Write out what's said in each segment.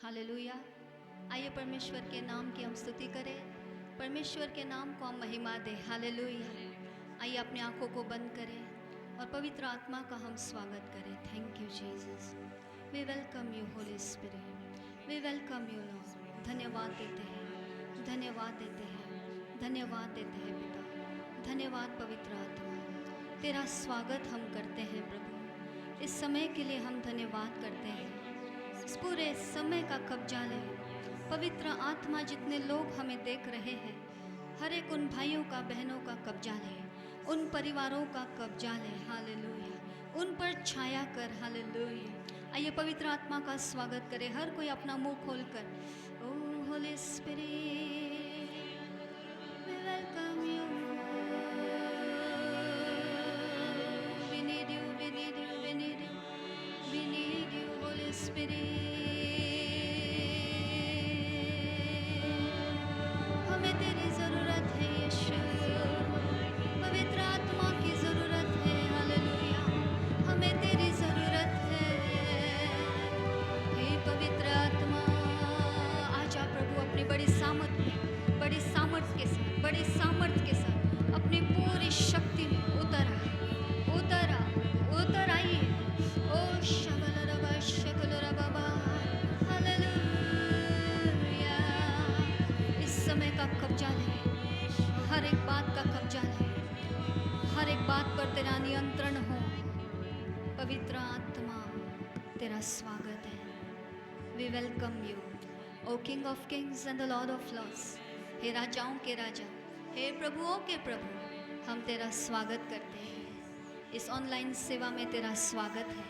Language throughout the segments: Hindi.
हालेलुया। आइए परमेश्वर के नाम की हम स्तुति करें, परमेश्वर के नाम को हम महिमा दें। हालेलुया। आइए अपनी आंखों को बंद करें और पवित्र आत्मा का हम स्वागत करें। Thank you Jesus, we welcome you Holy Spirit, we welcome you Lord. धन्यवाद देते हैं, धन्यवाद देते हैं, धन्यवाद देते हैं पिता, धन्यवाद पवित्र आत्मा। तेरा स्वागत हम करते हैं प्रभु। इस समय के लिए हम धन्यवाद करते हैं। इस पूरे समय का कब्जा ले पवित्र आत्मा। जितने लोग हमें देख रहे हैं, हर एक उन भाइयों का, बहनों का कब्जा ले, उन परिवारों का कब्जा ले। हालेलुया। उन पर छाया कर। हालेलुया। आइए पवित्र आत्मा का स्वागत करें। हर कोई अपना मुंह खोलकर, O Holy Spirit we welcome you, we need you, we need you, we need you, we need you Holy Spirit. हमें तेरी ज़रूरत है यीशु, पवित्र आत्मा की ज़रूरत है। हालेलुया। हमें तेरी ज़रूरत है। हे पवित्र आत्मा, आजा प्रभु अपनी बड़ी सामर्थ में, बड़ी सामर्थ के साथ, बड़ी सामर्थ के साथ अपनी पूरी शक्ति में उतर आए, उतर आ, उतर आइए। ओ शबलरबा शकलरबा। हालेलुया। इस समय का कब्जा ले, हर एक बात का कब्जा ले, हर एक बात पर तेरा नियंत्रण हो। पवित्र आत्मा, तेरा स्वागत है। We welcome you, O king of kings and the lord of lords. हे राजाओं के राजा, हे प्रभुओं के प्रभु, हम तेरा स्वागत करते हैं। इस ऑनलाइन सेवा में तेरा स्वागत है।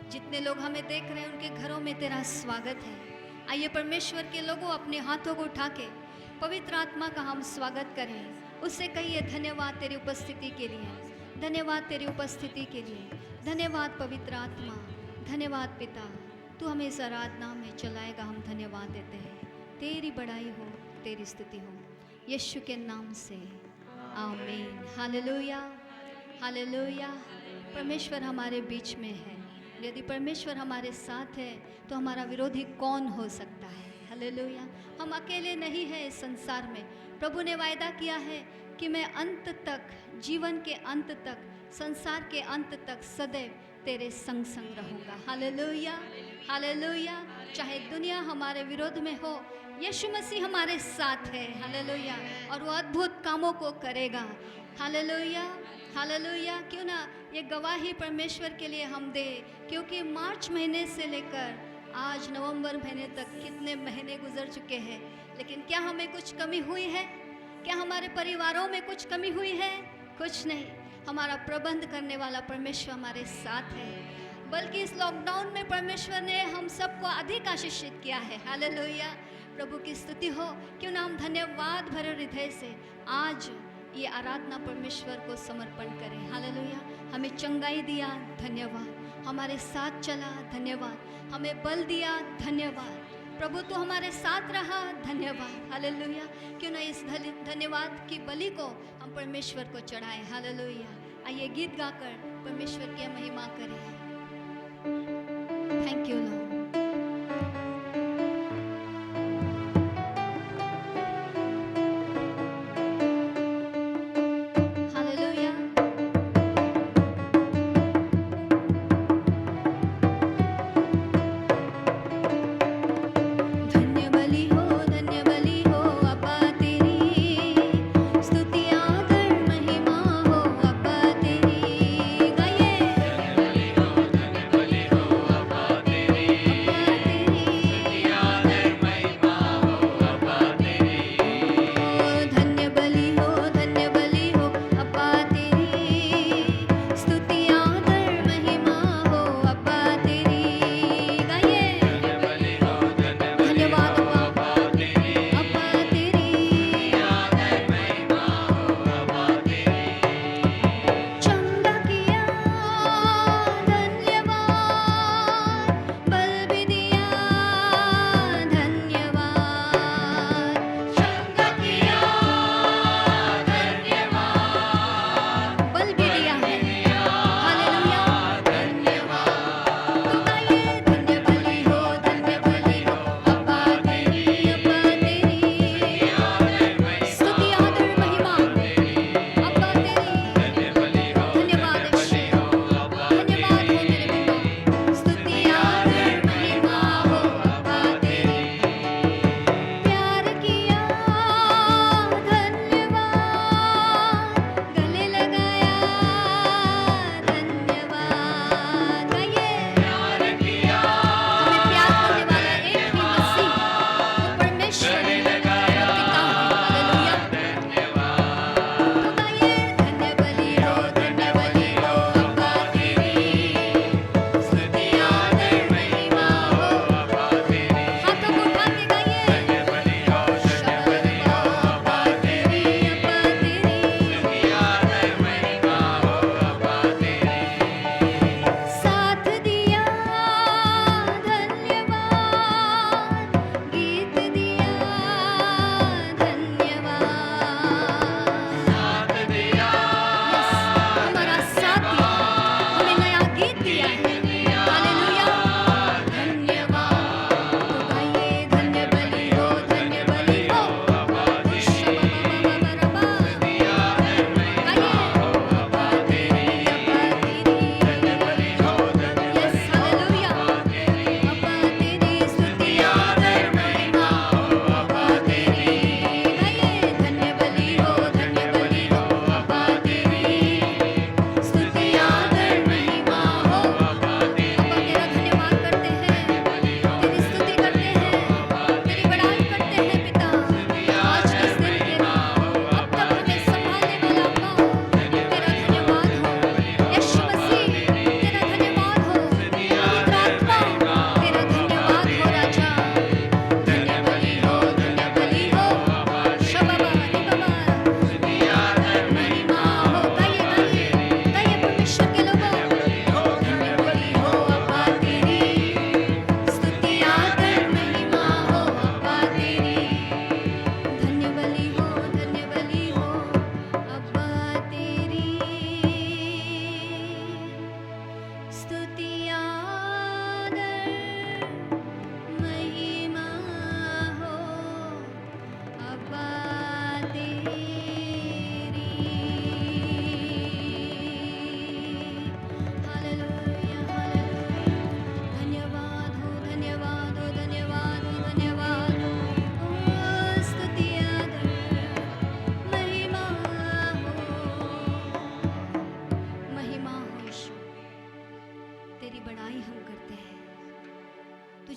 जितने लोग हमें देख रहे हैं उनके घरों में तेरा स्वागत है। आइए परमेश्वर के लोगों अपने हाथों को उठा के पवित्र आत्मा का हम स्वागत करें। उससे कहिए धन्यवाद तेरी उपस्थिति के लिए, धन्यवाद तेरी उपस्थिति के लिए, धन्यवाद पवित्र आत्मा, धन्यवाद पिता, तू हमें इस आराधना में चलाएगा। हम धन्यवाद देते हैं। तेरी बड़ाई हो, तेरी स्तुति हो, यीशु के नाम से आमीन। Hallelujah, hallelujah. परमेश्वर हमारे बीच में है। यदि परमेश्वर हमारे साथ है तो हमारा विरोधी कौन हो सकता है। हालेलुया। हम अकेले नहीं हैं इस संसार में। प्रभु ने वायदा किया है कि मैं अंत तक, जीवन के अंत तक, संसार के अंत तक सदैव तेरे संग संग रहूँगा। Hallelujah, hallelujah. चाहे दुनिया हमारे विरोध में हो, यीशु मसीह हमारे साथ है। हालेलुया। और वो अद्भुत कामों को करेगा। Hallelujah, hallelujah. क्यों ना ये गवाही परमेश्वर के लिए हम दे, क्योंकि मार्च महीने से लेकर आज नवंबर महीने तक कितने महीने गुजर चुके हैं, लेकिन क्या हमें कुछ कमी हुई है? क्या हमारे परिवारों में कुछ कमी हुई है? कुछ नहीं। हमारा प्रबंध करने वाला परमेश्वर हमारे साथ है। बल्कि इस लॉकडाउन में परमेश्वर ने हम सबको अधिक आशीषित किया है। हालेलुया। प्रभु की स्तुति हो। क्यों ना हम धन्यवाद भरे हृदय से आज ये आराधना परमेश्वर को समर्पण करें। हालेलुया। हमें चंगाई दिया, धन्यवाद। हमारे साथ चला, धन्यवाद। हमें बल दिया, धन्यवाद। प्रभु तो हमारे साथ रहा, धन्यवाद। हालेलुया। क्यों ना इस धन्यवाद की बलि को हम परमेश्वर को चढ़ाएं। हालेलुया। आइए गीत गाकर परमेश्वर की महिमा करें। Thank you Lord. धन्य बलि हो, अब्बा तेरी।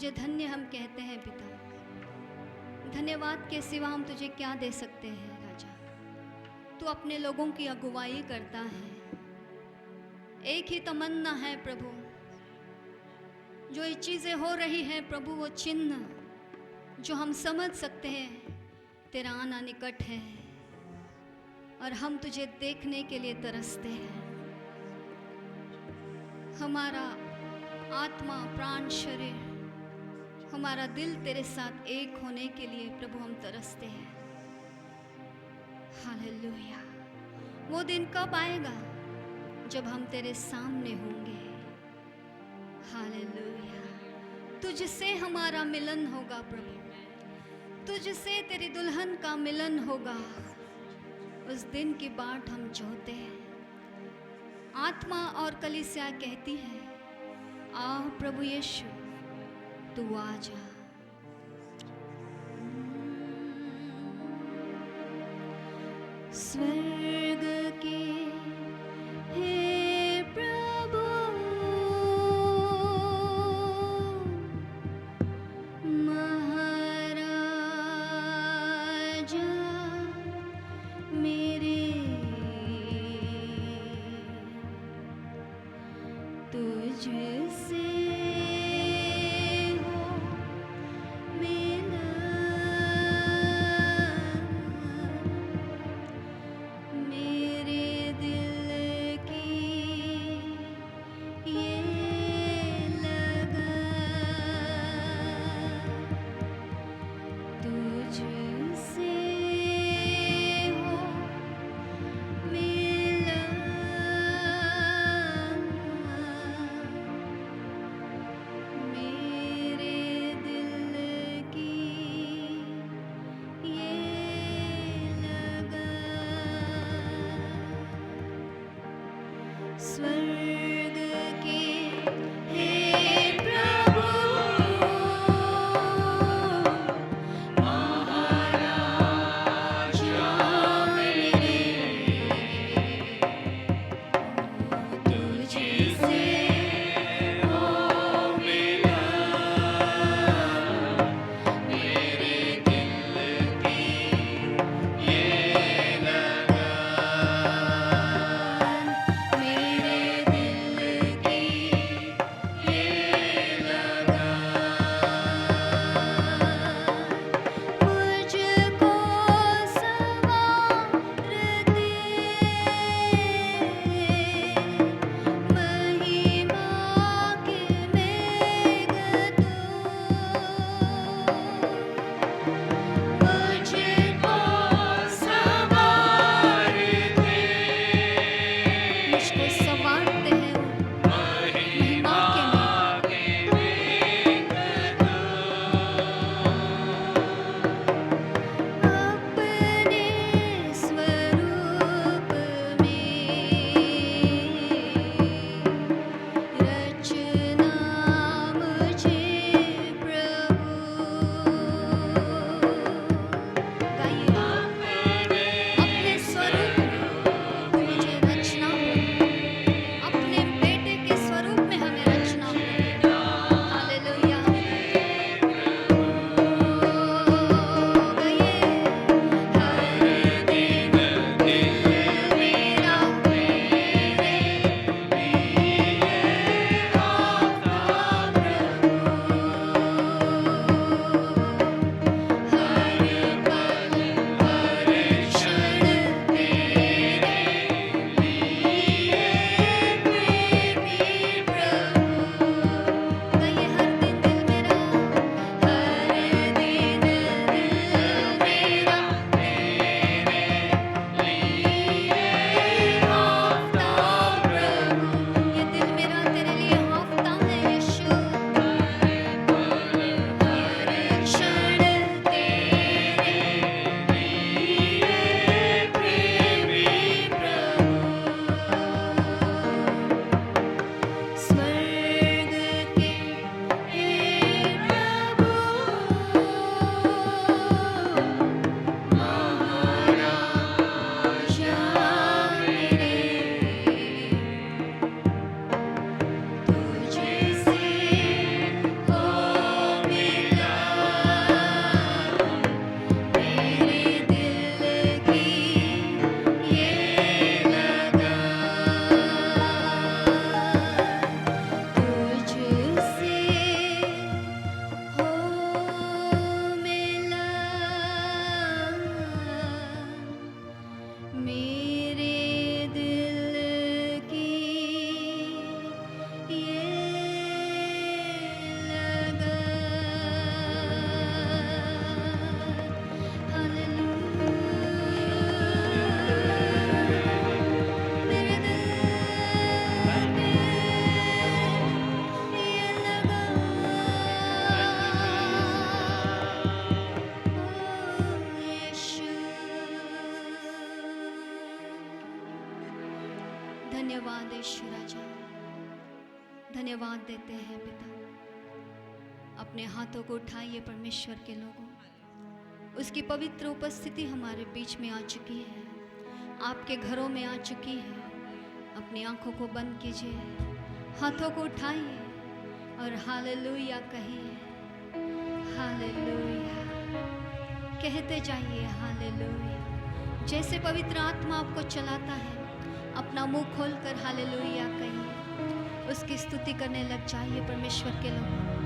तुझे धन्य हम कहते हैं पिता। धन्यवाद के सिवा हम तुझे क्या दे सकते हैं राजा। तू अपने लोगों की अगुवाई करता है। एक ही तमन्ना है प्रभु, जो ये चीज़ें हो रही हैं प्रभु, वो चिन्ह जो हम समझ सकते हैं तेरा आना निकट है और हम तुझे देखने के लिए तरसते हैं। हमारा आत्मा, प्राण, शरीर, हमारा दिल तेरे साथ एक होने के लिए प्रभु हम तरसते हैं। हालेलुया। वो दिन कब आएगा जब हम तेरे सामने होंगे। हालेलुया। तुझसे हमारा मिलन होगा प्रभु, तुझसे तेरी दुल्हन का मिलन होगा। उस दिन की बाट हम चाहते हैं। आत्मा और कलीसिया कहती है, आ प्रभु यीशु तू आ जा। स्वर्ग के हे प्रभु, महाराजा मेरे, तुझसे हो मिलन, यीशु राजा, धन्यवाद देते हैं पिता। अपने हाथों को उठाइए परमेश्वर के लोगों, उसकी पवित्र उपस्थिति हमारे बीच में आ चुकी है, आपके घरों में आ चुकी है। अपनी आंखों को बंद कीजिए, हाथों को उठाइए और हालेलुया कहिए। हालेलुया कहते जाइए, हालेलुया। जैसे पवित्र आत्मा आपको चलाता है, अपना मुंह खोलकर हालेलुया कहिए, उसकी स्तुति करने लग जाइए परमेश्वर के लोग।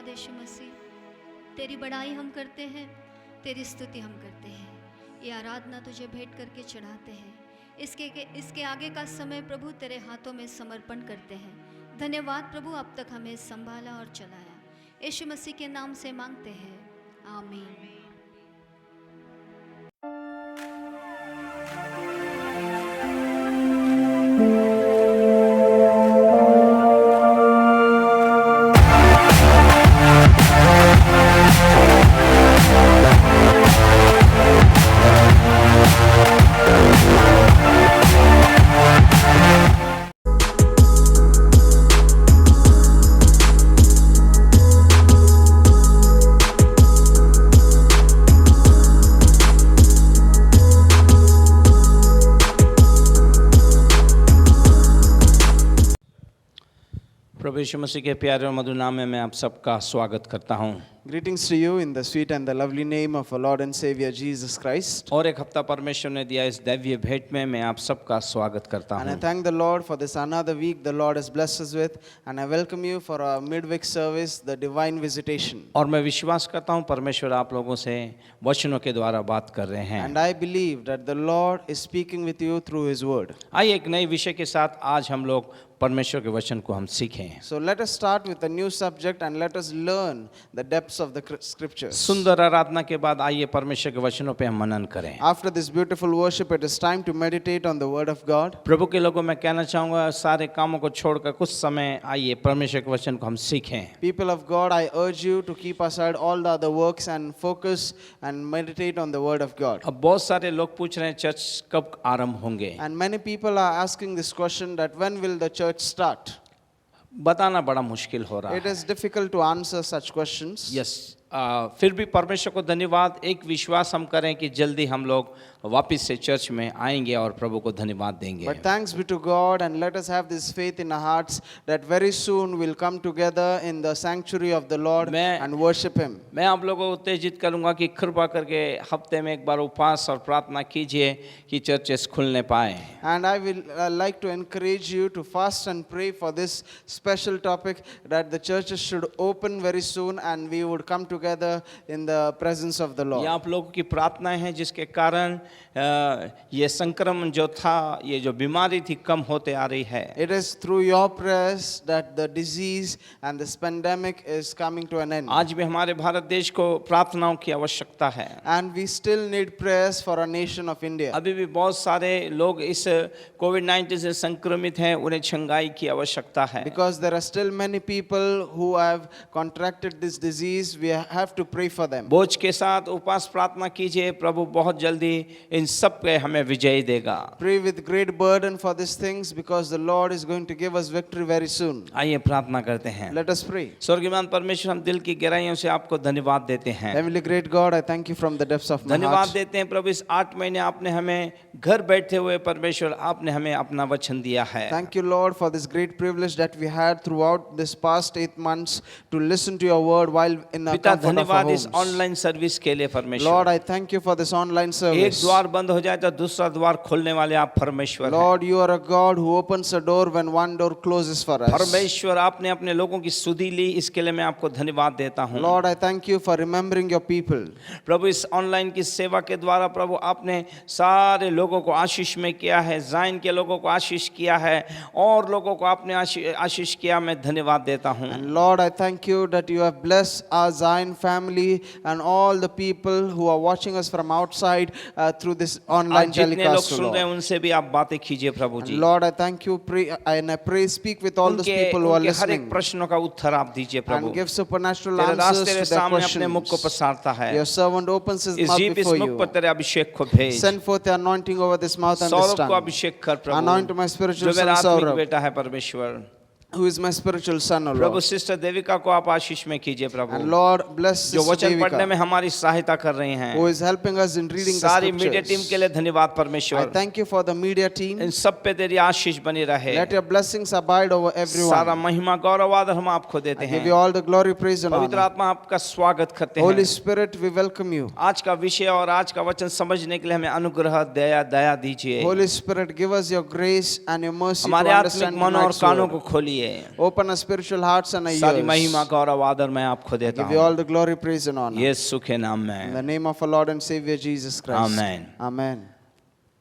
यीशु मसीह, तेरी बड़ाई हम करते हैं, तेरी स्तुति हम करते हैं। ये आराधना तुझे भेंट करके चढ़ाते हैं। इसके आगे का समय प्रभु तेरे हाथों में समर्पण करते हैं। धन्यवाद प्रभु, अब तक हमें संभाला और चलाया। यीशु मसीह के नाम से मांगते हैं, आमीन। प्रभु यीशु मसीह के प्यारे और मधुर नाम में मैं आप सबका स्वागत करता हूं। Greetings to you in the sweet and the lovely name of our Lord and Savior Jesus Christ. और एक हफ्ता परमेश्वर ने दिया इस दैवीय भेंट में मैं आप सबका स्वागत करता And I हूँ। thank the Lord for this another week the Lord has blessed us with. And I welcome you for our midweek service, the divine visitation. और मैं विश्वास करता हूँ परमेश्वर आप लोगों से वचनों के द्वारा बात कर रहे हैं। And I believe that the Lord is speaking with you through His word. आइए एक नए विषय के साथ आज हम लोग परमेश्वर के वचन को हम सीखें। So let us start with a new subject and let us learn the depths of the scriptures. सुंदर आराधना के बाद आइए परमेश्वर के वचनों पे हम मनन करें। After this beautiful worship, it is time to meditate on the word of God. प्रभु के लोगों मैं कहना चाहूँगा सारे कामों को छोड़कर कुछ समय आइए परमेश्वर के वचन को हम सीखें। People of God, I urge you to keep aside all the other works and focus and meditate on the word of God. अब बहुत सारे लोग पूछ रहे हैं चर्च कब आरंभ होंगे। And many people are asking this question that when will the church start? बताना बड़ा मुश्किल हो रहा It है। is difficult to answer such questions. Yes फिर भी परमेश्वर को धन्यवाद। एक विश्वास हम करें कि जल्दी हम लोग वापस से चर्च में आएंगे और प्रभु को धन्यवाद देंगे। But thanks be to God, and let us have this faith in our hearts that very soon we'll come together in the sanctuary of the Lord and worship Him. मैं आप लोगों को उत्तेजित करूंगा कि कृपा करके हफ्ते में एक बार उपवास और प्रार्थना कीजिए कि चर्चेस खुलने पाए। And I will like to encourage you to fast and pray for this special topic that the churches should open very soon and we would come together in the presence of the ये Lord. आप लोगों की प्रार्थनाएं हैं जिसके कारण ये संक्रमण जो था, ये जो बीमारी थी कम होते आ रही है। It is through your prayers that the disease and this pandemic is coming to an end. आज भी हमारे भारत देश को प्रार्थनाओं की आवश्यकता है। And we still need prayers for our nation of India. अभी भी बहुत सारे लोग इस कोविड-19 से संक्रमित हैं, उन्हें छंगाई की आवश्यकता है। Because there are still many people who have contracted this disease, we have to pray for them. बोझ के साथ उपवास प्रार्थना कीजिए, प्रभु बहुत जल्दी इन सब पे हमें विजय देगा। Pray with great burden for these things because the Lord is going to give us victory very soon. आइए प्रार्थना करते हैं। Let us pray. स्वर्गीय परमेश्वर, हम दिल की गहराइयों से आपको धन्यवाद देते हैं। Heavenly great God, I thank you from the depths of my धन्यवाद heart. देते हैं प्रभु, इस 8 महीने आपने हमें घर बैठे हुए परमेश्वर आपने हमें अपना वचन दिया है। Thank you, Lord, for this great privilege that we had throughout this past 8 months to listen to your word while in the पिता comfort of our धन्यवाद इस homes. ऑनलाइन सर्विस के लिए परमेश्वर। Lord, I thank you for this online एक service. द्वार बंद हो जाए तो दूसरा द्वार खोलने वाले आप परमेश्वर हैं। Lord, you are a God who opens a door when one door closes for us. परमेश्वर आपने अपने लोगों की सुधि ली, इसके लिए मैं आपको धन्यवाद देता हूँ। Lord, I thank you for remembering your people. प्रभु इस ऑनलाइन की सेवा के द्वारा प्रभु आपने सारे लोगों को आशीष में किया है, जाइन के लोगों को आशीष किया है और लोगों को आपने आशीष किया, मैं धन्यवाद देता हूँ। And Lord, I thank you that you have blessed our Zion family and all the people who are watching us from outside through this online आज जितने लोग telecast. सुन रहे हैं Lord. उनसे भी आप बातें कीजिए प्रभु जी। And Lord, I thank you and I pray, speak with all those people who are उनके हर एक listening प्रश्नों का उत्तर आप दीजिए प्रभु। and give supernatural तेरा दास answers तेरे to their सामने अपने मुख को questions. पसारता है। Your servant opens his इस mouth जीभ इस before मुख पर you. तेरे अभिषेक को भेज। Send forth the anointing over this mouth and this Saurabh को tongue. अभिषेक कर प्रभु, Anoint my spiritual जो मेरा son आत्मिक Saurabh, बेटा है परमेश्वर। who is my spiritual son, O Prabhu Lord. Sister Devika को आप आशीष में कीजिए And प्रभु, Lord, bless जो Sister वचन पढ़ने में Devika, हमारी सहायता कर रही हैं। who is helping us in reading the सारी मीडिया टीम के scriptures. लिए धन्यवाद I परमेश्वर। thank you for the media team. इन सब पे तेरी आशीष बनी रहे। Let your blessings abide over सारा everyone. महिमा गौरव आदर हम आपको देते I give हैं। you all the glory, praise and पवित्र honor. आत्मा आपका स्वागत करते Holy हैं। Spirit, we welcome you. आज का विषय और आज का वचन समझने के लिए हमें अनुग्रह दया दीजिए। Holy Spirit, give us your grace and your mercy to हमारे आत्मिक understand मन और tonight's कानों को word. खोलिए। Open our spiritual hearts and our सारी महिमा ears. गौरव आदर मैं आपको I देता give you all हूँ the glory, praise and honor. यीशु के नाम In the में। name of our Lord and Savior Jesus Christ. Amen. Amen.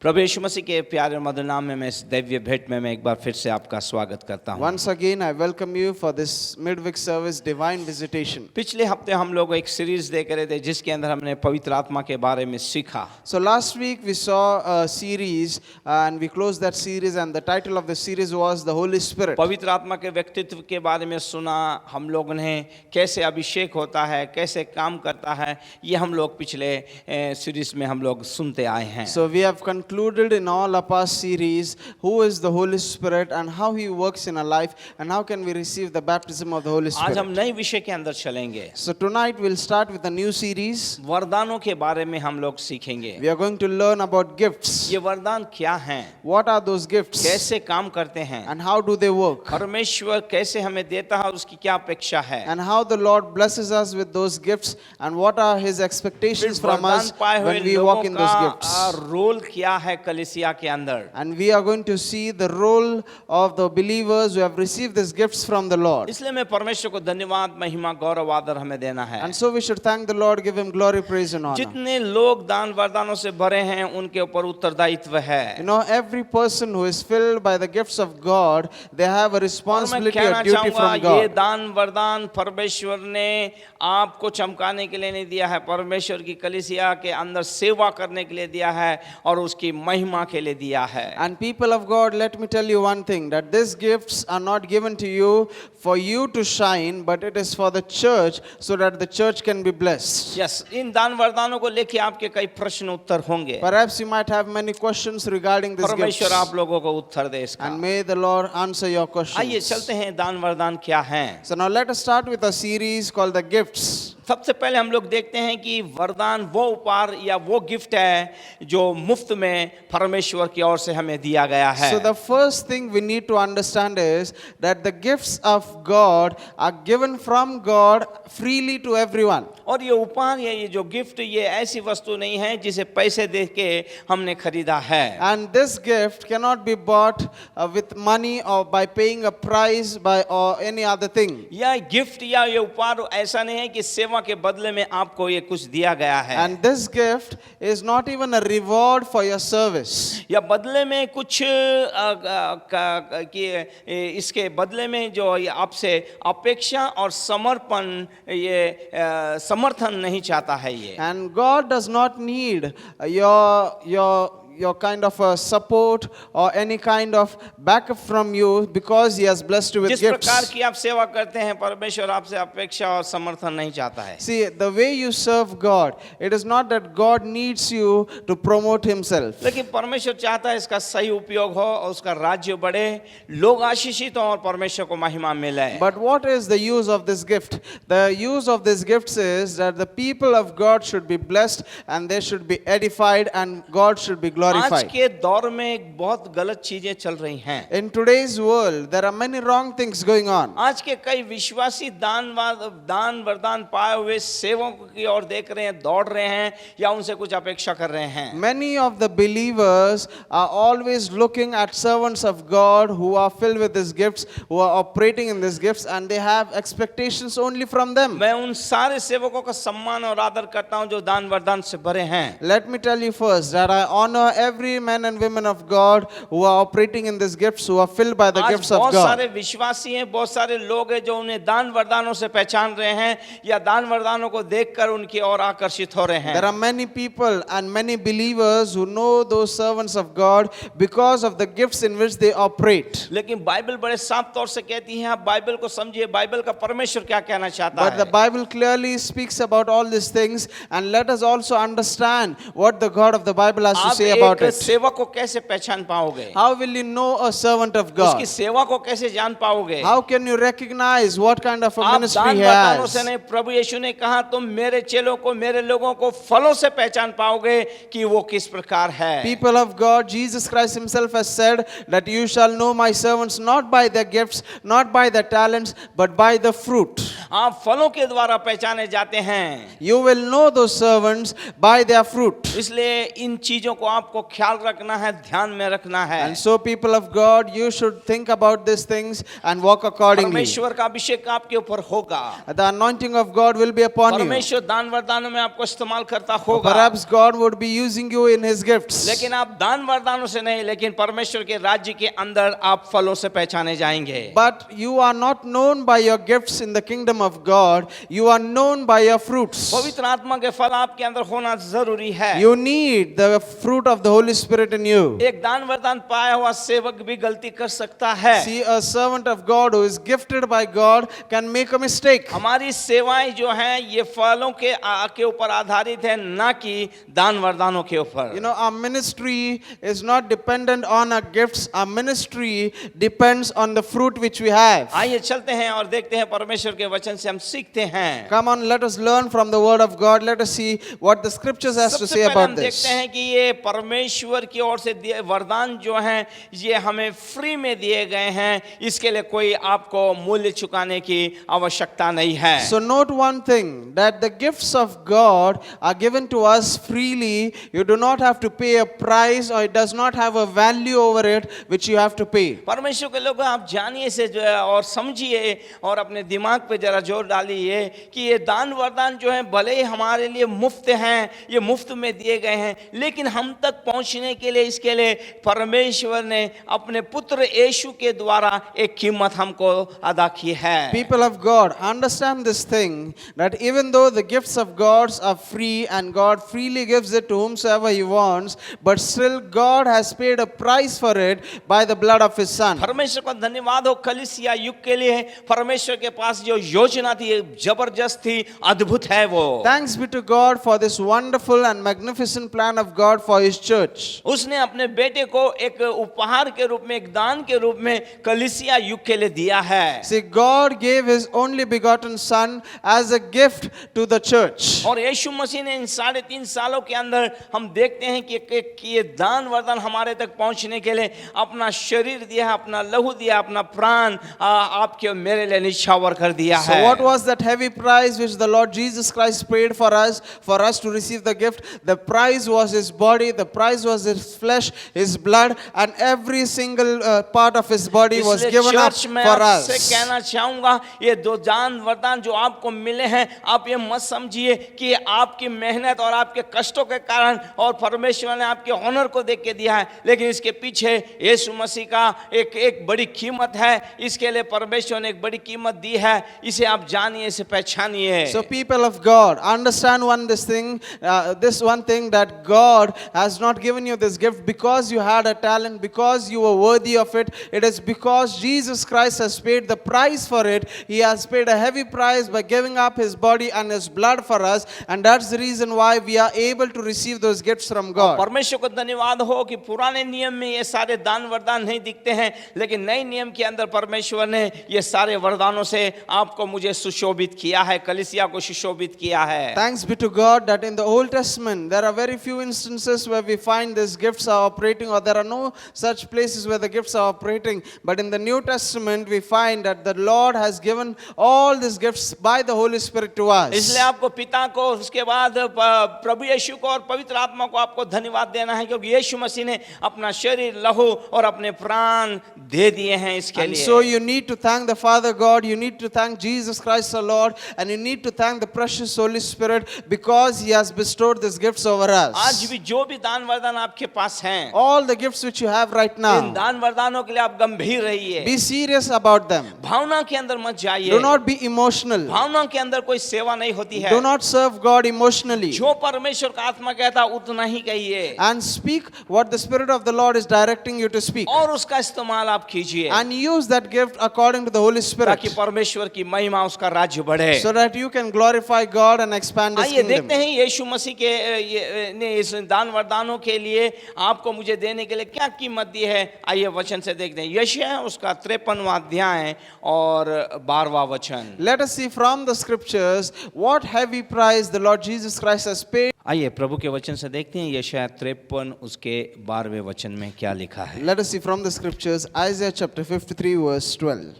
प्रभु यीशु मसीह के प्यारे और मधुर नाम में मैं इस दैवीय भेंट में मैं एक बार फिर से आपका स्वागत करता हूँ। Once again, I welcome you for this midweek service, Divine Visitation. पिछले हफ्ते हम लोग एक सीरीज देख रहे थे जिसके अंदर हमने पवित्र आत्मा के बारे में सीखा। So last week we saw a series and we closed that series and the title of the series was The Holy Spirit. पवित्र आत्मा के व्यक्तित्व के बारे में सुना, हम लोगों ने कैसे अभिषेक होता है, कैसे काम करता है, ये हम लोग पिछले सीरीज में हम लोग सुनते आए हैं। So we have concluded concluded in all of our series who is the Holy Spirit and how He works in our life and how can we receive the baptism of the Holy आज हम Spirit. नए विषय के अंदर चलेंगे, So tonight we'll start with a new series. वरदानों के बारे में हम लोग सीखेंगे। We are going to learn about gifts. ये वरदान क्या हैं, What are those gifts कैसे काम करते हैं, and how do they work? परमेश्वर कैसे हमें देता है, उसकी क्या अपेक्षा है, And how the Lord blesses us with those gifts and what are His फिर expectations from वरदान us पाए हुए when we लोगों walk in those का gifts. रोल क्या है कलीसिया के अंदर। And we are going to see the role of the believers who have received these gifts from the Lord. इसलिए मैं परमेश्वर को धन्यवाद, महिमा, गौरव, आदर हमें देना है। And so we should thank the Lord, give Him glory, praise and honor. जितने लोग दान वरदानों से भरे हैं उनके ऊपर उत्तरदायित्व है। You know, every person who is filled by the gifts of God, they have a और मैं responsibility, कहना a duty चाहूंगा from ये God. दान वरदान परमेश्वर ने आपको चमकाने के लिए नहीं दिया है, परमेश्वर की कलीसिया के अंदर सेवा करने के लिए दिया है और उसकी महिमा के लिए दिया है। And people of God, let me tell you one thing, that these gifts are not given to you for you to shine, but it is for the church so that the church can be blessed. Yes, इन दान वरदानों को लेके आपके कई प्रश्न उत्तर होंगे। Perhaps you might have many questions regarding these gifts. परमेश्वर आप लोगों को उत्तर दे इसका। And may the Lord answer your आइए questions. चलते हैं, दान वरदान क्या हैं। So now let us start with a series called The Gifts. सबसे पहले हम लोग देखते हैं कि वरदान वो उपहार या वो गिफ्ट है जो मुफ्त में परमेश्वर की ओर से हमें दिया गया है। So the first thing we need to understand is that the gifts of God are given from God freely to everyone. और ये उपहार या ये जो गिफ्ट, ये ऐसी वस्तु नहीं है जिसे पैसे दे के हमने खरीदा है। And this gift cannot be bought with money or by paying a price by or any other thing. यह गिफ्ट या ये उपहार ऐसा नहीं है कि सेवा के बदले में आपको ये कुछ दिया गया है, And this gift is not even a reward for your service. या बदले में कुछ कि इसके बदले में जो ये आपसे अपेक्षा और समर्पण, ये समर्थन नहीं चाहता है ये। And God does not need your kind of a support or any kind of backup from you because He has blessed you with जिस प्रकार gifts. की आप सेवा करते हैं, परमेश्वर आपसे अपेक्षा और समर्थन नहीं चाहता है। See, the way you serve God, it is not that God needs you to promote Himself. लेकिन परमेश्वर चाहता है इसका सही उपयोग हो और उसका राज्य बढ़े, लोग आशीषित हों और परमेश्वर को महिमा मिले। But what is the use of this gift? The use of this gifts is that the people of God should be blessed and they should be edified and God should be आज glorified. के दौर में एक बहुत गलत चीजें चल रही हैं। In today's world, there are many wrong things going on. आज के कई विश्वासी दान वरदान पाए हुए सेवकों की ओर देख रहे हैं, दौड़ रहे हैं या उनसे कुछ अपेक्षा कर रहे हैं। Many of the believers are always looking at servants of God who are filled with these gifts, who are operating in these gifts, and they have expectations only from them. मैं उन सारे सेवकों का सम्मान और आदर करता हूं जो दान वरदान से भरे हैं। Let me tell you first that I honor every man and women of God who are operating in these gifts, who are filled by the आज gifts of बहुत God. सारे विश्वासी हैं, बहुत सारे लोग हैं जो उन्हें दान वरदानों से पहचान रहे हैं या दान वरदानों को देखकर उनकी ओर आकर्षित हो रहे हैं। There are many people and many believers who know those servants of God because of the gifts in which they operate. लेकिन बाइबल बड़े साफ तौर से कहती है, आप बाइबल को समझिए, बाइबल का परमेश्वर क्या कहना चाहता But the है। Bible clearly speaks about all these things, and let us also understand what the God of the Bible has to आप say about एक it. सेवक को कैसे पहचान पाओगे, How will you know a servant of God? उसकी सेवा को कैसे जान पाओगे। How can you recognize what kind of a आप ministry दान he वरदानों से has? नहीं, प्रभु यीशु ने कहा तुम मेरे चेलों को, मेरे लोगों को फलों से पहचान पाओगे कि वो किस प्रकार है। People of God, Jesus Christ Himself has said that you shall know my servants not by their gifts, not by their talents, but by the fruit. आप फलों के द्वारा पहचाने जाते हैं। You will know those servants by their fruit. इसलिए इन चीजों को आपको ख्याल रखना है, ध्यान में रखना है। And so, people of God, you should think about these things and walk accordingly. परमेश्वर का अभिषेक आपके ऊपर होगा। The anointing of God will be upon you. परमेश्वर दान वरदानों में आपको इस्तेमाल करता होगा। Perhaps God would be using you in His gifts. लेकिन आप दान वरदानों से नहीं, लेकिन परमेश्वर के राज्य के अंदर आप फलों से पहचाने जाएंगे। But you are not known by your gifts in the kingdom kingdom of God, you are known by your fruits. पवित्र आत्मा के फल आपके अंदर होना जरूरी है। You need the fruit of the Holy Spirit in you. एक दान वरदान पाया हुआ सेवक भी गलती कर सकता है। See, a servant of God who is gifted by God can make a mistake. हमारी सेवाएं जो हैं ये फलों के ऊपर आधारित है, ना कि दान वरदानों के ऊपर। You know, our ministry is not dependent on our gifts. Our ministry depends on the fruit which we have. आइए चलते हैं और देखते हैं परमेश्वर के वचन से हम सीखते हैं। Come on, let us learn from the word of God. Let us see what the scriptures has to सबसे say पहले about हम this. देखते हैं कि ये परमेश्वर की ओर से दिए वरदान जो हैं ये हमें फ्री में दिए गए हैं, इसके लिए कोई आपको मूल्य चुकाने की आवश्यकता नहीं है। So note one thing, that the gifts of God are given to us freely. You do not have to pay a price, or it does not have a value over it which you have to pay. परमेश्वर के लोग आप जानिए से जो है और समझिए और अपने दिमाग पे जरा जोर डालिए कि ये दान वरदान जो है भले ही हमारे लिए मुफ्त हैं, ये मुफ्त में दिए गए हैं, लेकिन हम तक पहुंचने के लिए इसके लिए परमेश्वर ने अपने पुत्र यीशु के द्वारा एक कीमत हमको अदा की है। People of God, understand this thing, that even though the gifts of God are free and God freely gives it to whomsoever He wants, but still God has paid a price for it by the blood of His Son. परमेश्वर का धन्यवाद हो कलीसिया युग के लिए। परमेश्वर के पास जो योजना थी जबरदस्त थी, अद्भुत है वो। Thanks be to God for this wonderful and magnificent plan of God for His church. उसने अपने बेटे को एक उपहार के रूप में, एक दान के रूप में कलीसिया युग के लिए दिया है। See, God gave His only begotten Son as a gift to the church. और यीशु मसीह ने इन 3.5 सालों के अंदर हम देखते हैं कि ये दान वरदान हमारे तक पहुंचने के लिए अपना शरीर दिया, अपना लहू दिया, अपना प्राण आपके और मेरे लिए निछावर कर दिया So है। what was that heavy price which the Lord Jesus Christ paid for us to receive the gift? The price was His body, the price was His flesh, His blood, and every single part of His body was इसलिए given up चर्च में for आपसे us. कहना चाहूंगा, ये दो दान वरदान जो आपको मिले हैं, आप ये मत समझिए कि आपकी मेहनत और आपके कष्टों के कारण और परमेश्वर ने आपके ऑनर को देख के दिया है, लेकिन इसके पीछे यीशु मसीह का एक बड़ी कीमत है। इसके लिए परमेश्वर ने एक बड़ी कीमत दी है, इसे आप जानिए, इसे पहचानिए। So people of God, understand this one thing, that God has not given you this gift because you had a talent, because you were worthy of it. It is because Jesus Christ has paid the price for it. He has paid a heavy price by giving up His body and His blood for us, and that's the reason why we are able to receive those gifts from God. परमेश्वर को धन्यवाद हो कि पुराने नियम में ये सारे दान वरदान नहीं दिखते हैं, लेकिन नए नियम के अंदर परमेश्वर ने ये सारे वरदानों से आपको मुझे सुशोभित किया है, कलीसिया को सुशोभित किया है। Thanks be to God that in the Old Testament there are very few instances where we find these gifts are operating, or there are no such places where the gifts are operating. But in the New Testament we find that the Lord has given all these gifts by the Holy Spirit to us. इसलिए आपको पिता को, उसके बाद प्रभु यीशु को और पवित्र आत्मा को आपको धन्यवाद देना है, क्योंकि यीशु मसीह ने अपना शरीर, लहू और अपने प्राण दे दिए हैं इसके And लिए। so you need to thank the Father God, you need to thank Jesus Christ the Lord, and you need to thank the precious Holy Spirit because He has bestowed these gifts over आज us. भी जो भी दान वरदान आपके पास हैं, All the gifts which you have right in now, दान वरदानों के लिए आप गंभीर रहिए, be serious about them. भावना के अंदर मत जाइए। Do not be emotional. भावना के अंदर कोई सेवा नहीं होती है। Do not serve God emotionally. जो परमेश्वर का आत्मा कहता है उतना ही कहिए, And speak what the Spirit of the Lord is directing you to speak. और उसका इस्तेमाल आप कीजिए, And use that gift according to the Holy Spirit, ताकि परमेश्वर की महिमा, उसका राज्य बढ़े। so that you can glorify God and expand His आइए देखते kingdom. हैं यीशु मसीह के ने इस दान वरदानों के लिए आपको मुझे देने के लिए क्या कीमत दी है। आइए वचन से देखते हैं, यशायाह उसका 53वां अध्याय और 12वां वचन। Let us see from the scriptures what heavy price the Lord Jesus Christ has paid. आइए प्रभु के वचन से देखते हैं यशायाह 53 उसके 12वें वचन में क्या लिखा है। Let us see from the scriptures Isaiah chapter 53 verse 12.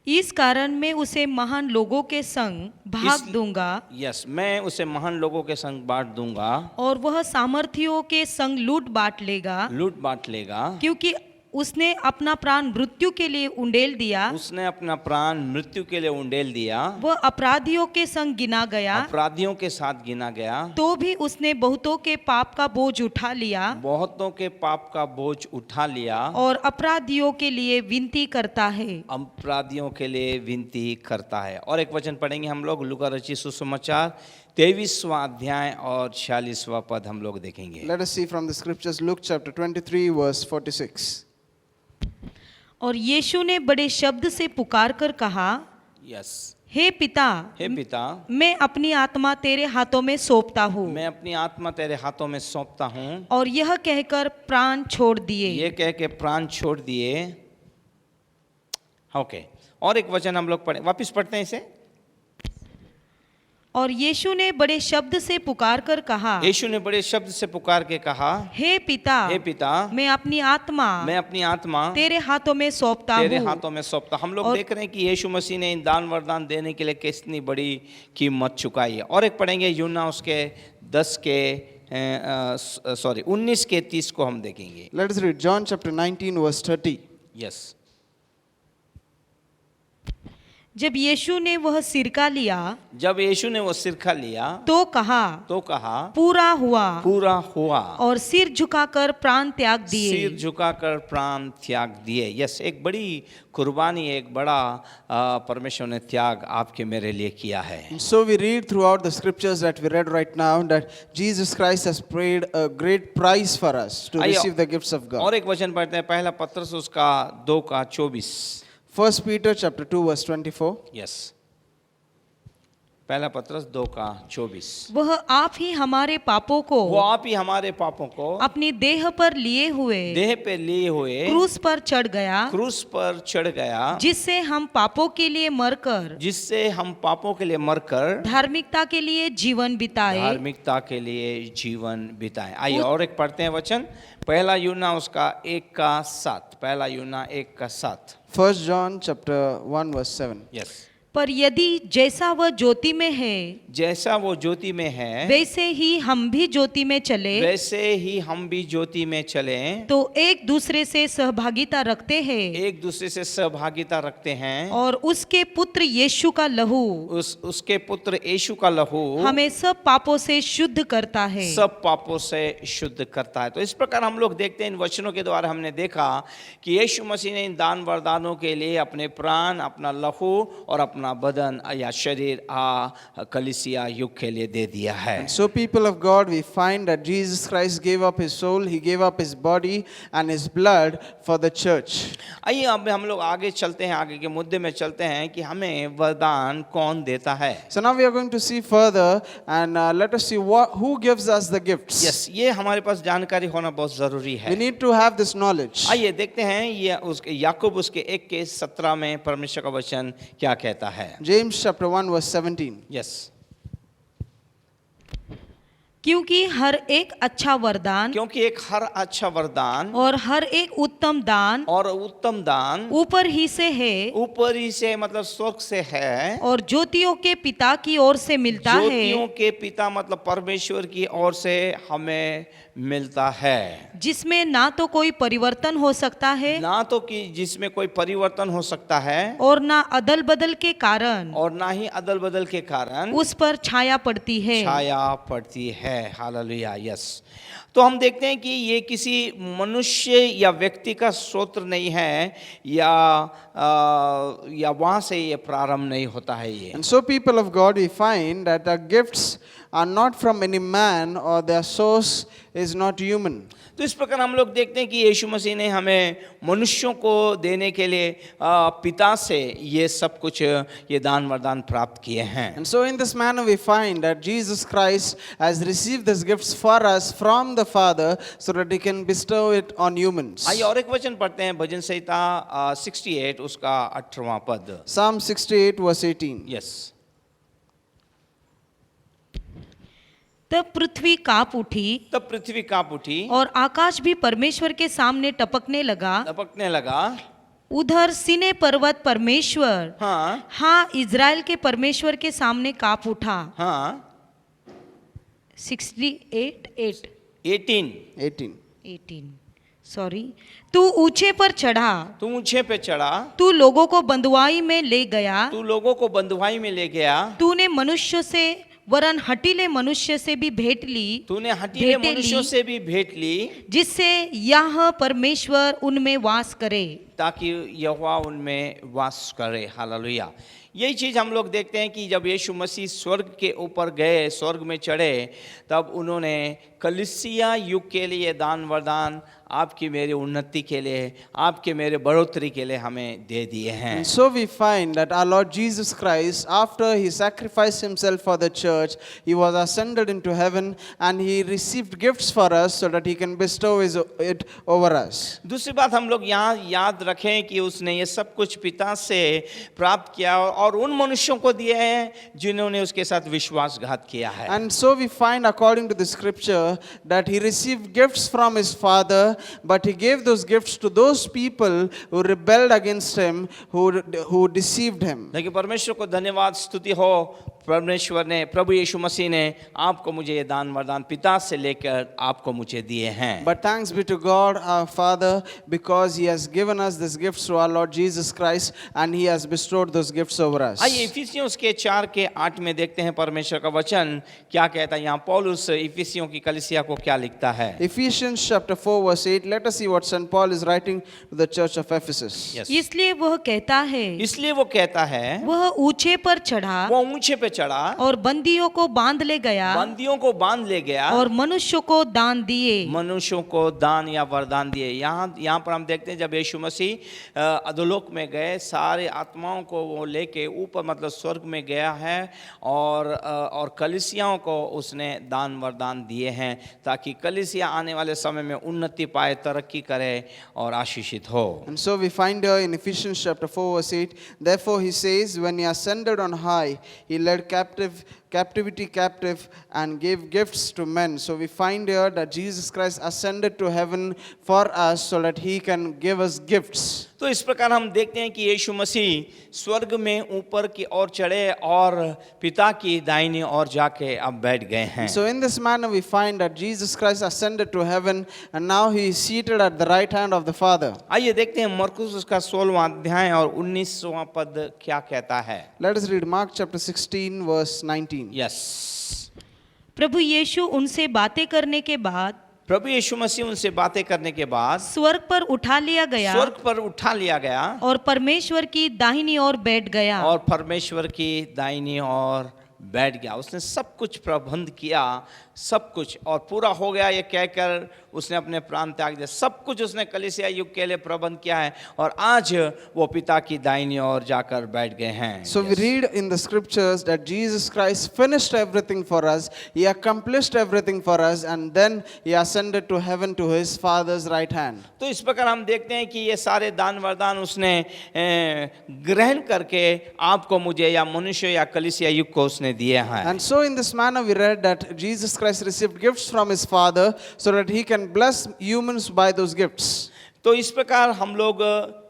इस कारण मैं उसे महान लोगों के संग भाग दूंगा, यस, मैं उसे महान लोगों के संग बांट दूंगा और वह सामर्थियों के संग लूट बांट लेगा, लूट बांट लेगा, क्योंकि उसने अपना प्राण मृत्यु के लिए उंडेल दिया, उसने अपना प्राण मृत्यु के लिए उंडेल दिया, वह अपराधियों के संग गिना गया, अपराधियों के साथ गिना गया, तो भी उसने बहुतों के पाप का बोझ उठा लिया बहुतों के पाप का बोझ उठा लिया और अपराधियों के लिए विनती करता है। अपराधियों के लिए विनती करता है। और एक वचन पढ़ेंगे हम लोग, लूका रचित सुसमाचार 23वां अध्याय और 46वां पद हम लोग देखेंगे। Let us see from the scriptures, Luke chapter 23, verse 46. और यीशु ने बड़े शब्द से पुकार कर कहा, यस, हे पिता, हे पिता, मैं अपनी आत्मा तेरे हाथों में सौंपता हूँ। मैं अपनी आत्मा तेरे हाथों में सौंपता हूँ। और यह कहकर प्राण छोड़ दिए। ये कह के प्राण छोड़ दिए। ओके, और एक वचन हम लोग पढ़े, वापिस पढ़ते हैं इसे। और यीशु ने बड़े शब्द से पुकार कर कहा, यीशु ने बड़े शब्द से पुकार के कहा, हे पिता, हे पिता, मैं अपनी आत्मा तेरे हाथों में सौंपता हूँ। तेरे हाथों में सौंपता। हम लोग देख रहे हैं कि यीशु मसीह ने इन दान वरदान देने के लिए कितनी बड़ी कीमत चुकाई है। और एक पढ़ेंगे यूहन्ना उसके 19 के 30 को हम देखेंगे। Let us read John chapter 19, verse 30. Yes, जब यीशु ने वह सिरका लिया, जब यीशु ने वो सिरका लिया तो कहा, पूरा हुआ, पूरा हुआ, और सिर झुकाकर प्राण त्याग दिए। सिर झुकाकर प्राण त्याग दिए। यस, एक बड़ी कुर्बानी, एक बड़ा परमेश्वर ने त्याग आपके मेरे लिए किया है। And so we read throughout the scriptures that we read right now that Jesus Christ has paid a great price for us to आइए, receive the gifts of God. और एक वचन पढ़ते हैं, पहला पत्रस उसका 2:24। 1 Peter chapter 2, verse 24. यस, पहला पत्रस 2:24। वह आप ही हमारे पापों को, वो आप ही हमारे पापों को अपनी देह पर लिए हुए, देह पे लिए हुए क्रूस पर चढ़ गया, क्रूस पर चढ़ गया, जिससे हम पापों के लिए मरकर, जिससे हम पापों के लिए मरकर धार्मिकता के लिए जीवन बिताए। धार्मिकता के लिए जीवन बिताएं। आइए और एक पढ़ते हैं वचन, पहला यूहन्ना उसका 1:7। पहला यूहन्ना 1:7। 1 John chapter 1, verse 7. यस, पर यदि जैसा वह ज्योति में है, जैसा वो ज्योति में है, वैसे ही हम भी ज्योति में चले, वैसे ही हम भी ज्योति में चलें, तो एक दूसरे से सहभागिता रखते हैं, एक दूसरे से सहभागिता रखते हैं, और उसके पुत्र यीशु का लहू उसके पुत्र यीशु का लहू हमें सब पापों से शुद्ध करता है। सब पापों से शुद्ध करता है। तो इस प्रकार हम लोग देखते हैं, इन वचनों के द्वारा हमने देखा कि यीशु मसीह ने इन दान वरदानों के लिए अपने प्राण, अपना लहू और अपना बदन या शरीर कलीसिया युग के लिए दे दिया है। And so people of God, we find that Jesus Christ gave up his soul, he gave up his body and his blood for the church. आइए अब हम लोग आगे चलते हैं, आगे के मुद्दे में चलते हैं कि हमें वरदान कौन देता है। So now we are going to see further and let us see who gives us the gifts. Yes, ये हमारे पास जानकारी होना बहुत जरूरी है। We need to have this knowledge. आइए देखते हैं ये उसके याकूब उसके 1:17 में परमेश्वर का वचन क्या कहता है। James chapter 1, verse 17. यस, क्योंकि हर एक अच्छा वरदान क्योंकि एक हर अच्छा वरदान और हर एक उत्तम दान और उत्तम दान ऊपर ही से है, ऊपर ही से मतलब स्वर्ग से है, और ज्योतियों के पिता की ओर से मिलता है, ज्योतियों के पिता मतलब परमेश्वर की ओर से हमें मिलता है, जिसमें ना तो कोई परिवर्तन हो सकता है, ना तो कि जिसमें कोई परिवर्तन हो सकता है, और ना अदल बदल के कारण और ना ही अदल बदल के कारण उस पर छाया पड़ती है। छाया पड़ती है। Hallelujah, yes. तो हम देखते हैं कि ये किसी मनुष्य या व्यक्ति का स्तोत्र नहीं है, या वहां से ये प्रारंभ नहीं होता है ये। And so people of God, we find that the gifts are not from any man or their source is not human. तो इस प्रकार हम लोग देखते हैं कि यीशु मसीह ने हमें मनुष्यों को देने के लिए पिता से ये सब कुछ, ये दान वरदान प्राप्त किए हैं। And so in this manner we find that Jesus Christ has received these gifts for us from the Father so that he can bestow it on humans. आइए और एक वचन पढ़ते हैं, भजन संहिता 68 उसका 18वां पद। Psalm 68, verse 18. यस, तब पृथ्वी कांप उठी, तब पृथ्वी कांप उठी और आकाश भी परमेश्वर के सामने टपकने लगा। लपकने लगा। उधर सीने पर्वत परमेश्वर, हाँ इज़राइल के परमेश्वर के सामने कांप उठा। 18 18 तू ऊंचे पर चढ़ा, तू ऊंचे पे चढ़ा, तू लोगों को बंधुआई में ले गया, तू लोगों को बंधुआई में ले गया, तूने मनुष्य से वरन हठीले मनुष्य से भी भेंट ली, तूने हठीले भेंटें मनुष्यों ली, से भी भेंट ली, जिससे यह परमेश्वर उनमें वास करे। ताकि यहोवा उनमें वास करे। हालेलुया। यही चीज़ हम लोग देखते हैं कि जब यीशु मसीह स्वर्ग के ऊपर गए, स्वर्ग में चढ़े, तब उन्होंने कलीसिया युग के लिए दान वरदान आपकी मेरी उन्नति के लिए, आपके मेरे बढ़ोतरी के लिए हमें दे दिए हैं। And so we find that our Lord Jesus Christ, after he sacrificed himself for the church, he was ascended into heaven and he received gifts for us so that he can bestow it over us. दूसरी बात हम लोग यहाँ याद रखें कि उसने ये सब कुछ पिता से प्राप्त किया और उन मनुष्यों को दिए हैं जिन्होंने उसके साथ विश्वासघात किया है। And so we find, according to the scripture, that he received gifts from his Father, but he gave those gifts to those people who rebelled against him, who deceived him. लेकिन परमेश्वर को धन्यवाद स्तुति हो, परमेश्वर ने, प्रभु यीशु मसीह ने आपको मुझे ये दान वरदान पिता से लेकर आपको मुझे दिए हैं। But thanks be to God our Father, because he has given us these gifts through our Lord Jesus Christ, and he has bestowed those gifts over us. आइए इफिसियों के 4:8 में देखते हैं परमेश्वर का वचन क्या कहता है। यहाँ पौलुस इफिसियों की कलीसिया को क्या लिखता है। Ephesians chapter 4 verse 8, let us see what St. Paul is writing to the church of Ephesus. Yes. इसलिए वह कहता है, इसलिए वो कहता है, वह ऊंचे पर चढ़ा वो ऊंचे पे चढ़ा और बंदियों को बांध ले गया, बंदियों को बांध ले गया और मनुष्यों को दान दिए। मनुष्यों को दान या वरदान दिए। यहाँ पर हम देखते हैं जब यीशु मसीह अधोलोक में गए, सारे आत्माओं को वो लेके ऊपर मतलब स्वर्ग में गया है और कलीसियाओं को उसने दान वरदान दिए हैं ताकि कलीसिया आने वाले समय में उन्नति पाए, तरक्की करे और आशीषित हो। And so we find here in Ephesians chapter 4 verse 8, therefore he says, when he ascended on high, he led captivity captive and gave gifts to men. So we find here that Jesus Christ ascended to heaven for us so that he can give us gifts. तो इस प्रकार हम देखते हैं कि यीशु मसीह स्वर्ग में ऊपर की ओर चढ़े और पिता की दाहिनी ओर जाके अब बैठ गए हैं। So in this manner we find that Jesus Christ ascended to heaven and now he is seated at the right hand of the Father. आइए देखते हैं मरकुस उसका 16वां अध्याय और 19वां पद क्या कहता है। Let us read Mark chapter 16 verse 19. Yes. प्रभु यीशु उनसे बातें करने के बाद, प्रभु यीशु मसीह उनसे बातें करने के बाद स्वर्ग पर उठा लिया गया, स्वर्ग पर उठा लिया गया और परमेश्वर की दाहिनी ओर बैठ गया। और परमेश्वर की दाहिनी ओर बैठ गया। उसने सब कुछ प्रबंध किया, सब कुछ, और पूरा हो गया ये कहकर उसने अपने प्राण त्याग दिया। सब कुछ उसने कलीसिया युग के लिए प्रबंध किया है और आज वो पिता की दाहिनी ओर जाकर बैठ गए हैं। So we read in the scriptures that Jesus Christ finished everything for us, he accomplished everything for us, and then he ascended to heaven to his Father's right hand. तो इस प्रकार हम देखते हैं कि ये सारे दान वरदान उसने ग्रहण करके आपको मुझे या मनुष्य या कलीसिया युग को उसने दिए हैं। And so in this manner we read that Jesus Christ received gifts from his Father so that he can bless humans by those gifts. तो इस प्रकार हम लोग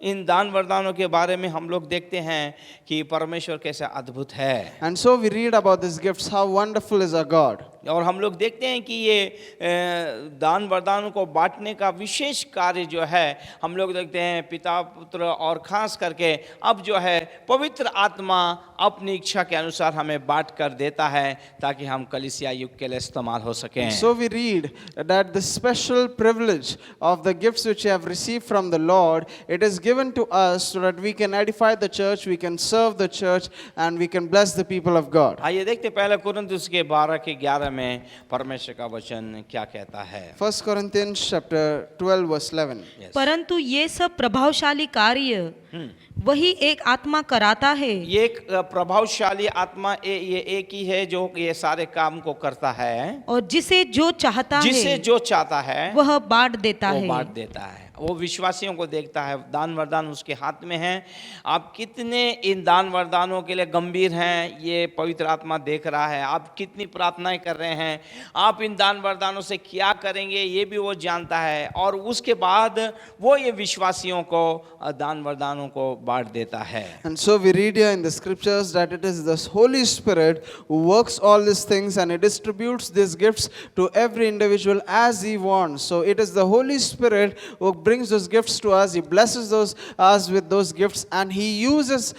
इन दान वरदानों के बारे में हम लोग देखते हैं कि परमेश्वर कैसा अद्भुत है। And so we read about these gifts, how wonderful is our God. और हम लोग देखते हैं कि ये दान वरदानों को बांटने का विशेष कार्य जो है हम लोग देखते हैं पिता पुत्र और खास करके अब जो है पवित्र आत्मा अपनी इच्छा के अनुसार हमें बांट कर देता है ताकि हम कलीसिया युग के लिए इस्तेमाल हो सकें। So we read that the special privilege of the gifts which we have received from the Lord, it is given to us so that we can edify the church, we can serve the church, and we can bless the people of God. आइए देखते पहले कुरिन्थियों के 12 के 11 में परमेश्वर का वचन क्या कहता है। 1 Corinthians chapter 12 verse 11. Yes. परंतु ये सब प्रभावशाली कार्य वही एक आत्मा कराता है। ये एक प्रभावशाली आत्मा ये एक ही है जो ये सारे काम को करता है और जिसे जो चाहता जिसे है जो चाहता है वह बांट देता वो है। बांट देता है। वो विश्वासियों को देखता है। दान वरदान उसके हाथ में है। आप कितने इन दान वरदानों के लिए गंभीर हैं ये पवित्र आत्मा देख रहा है। आप कितनी प्रार्थनाएं कर रहे हैं, आप इन दान वरदानों से क्या करेंगे ये भी वो जानता है और उसके बाद वो ये विश्वासियों को दान वरदानों को बांट देता है। And so we read here in the scriptures that it is the Holy Spirit who works all these things and he distributes these gifts to every individual as he wants. So it is the Holy Spirit who brings those gifts to us. He blesses us with those gifts and he uses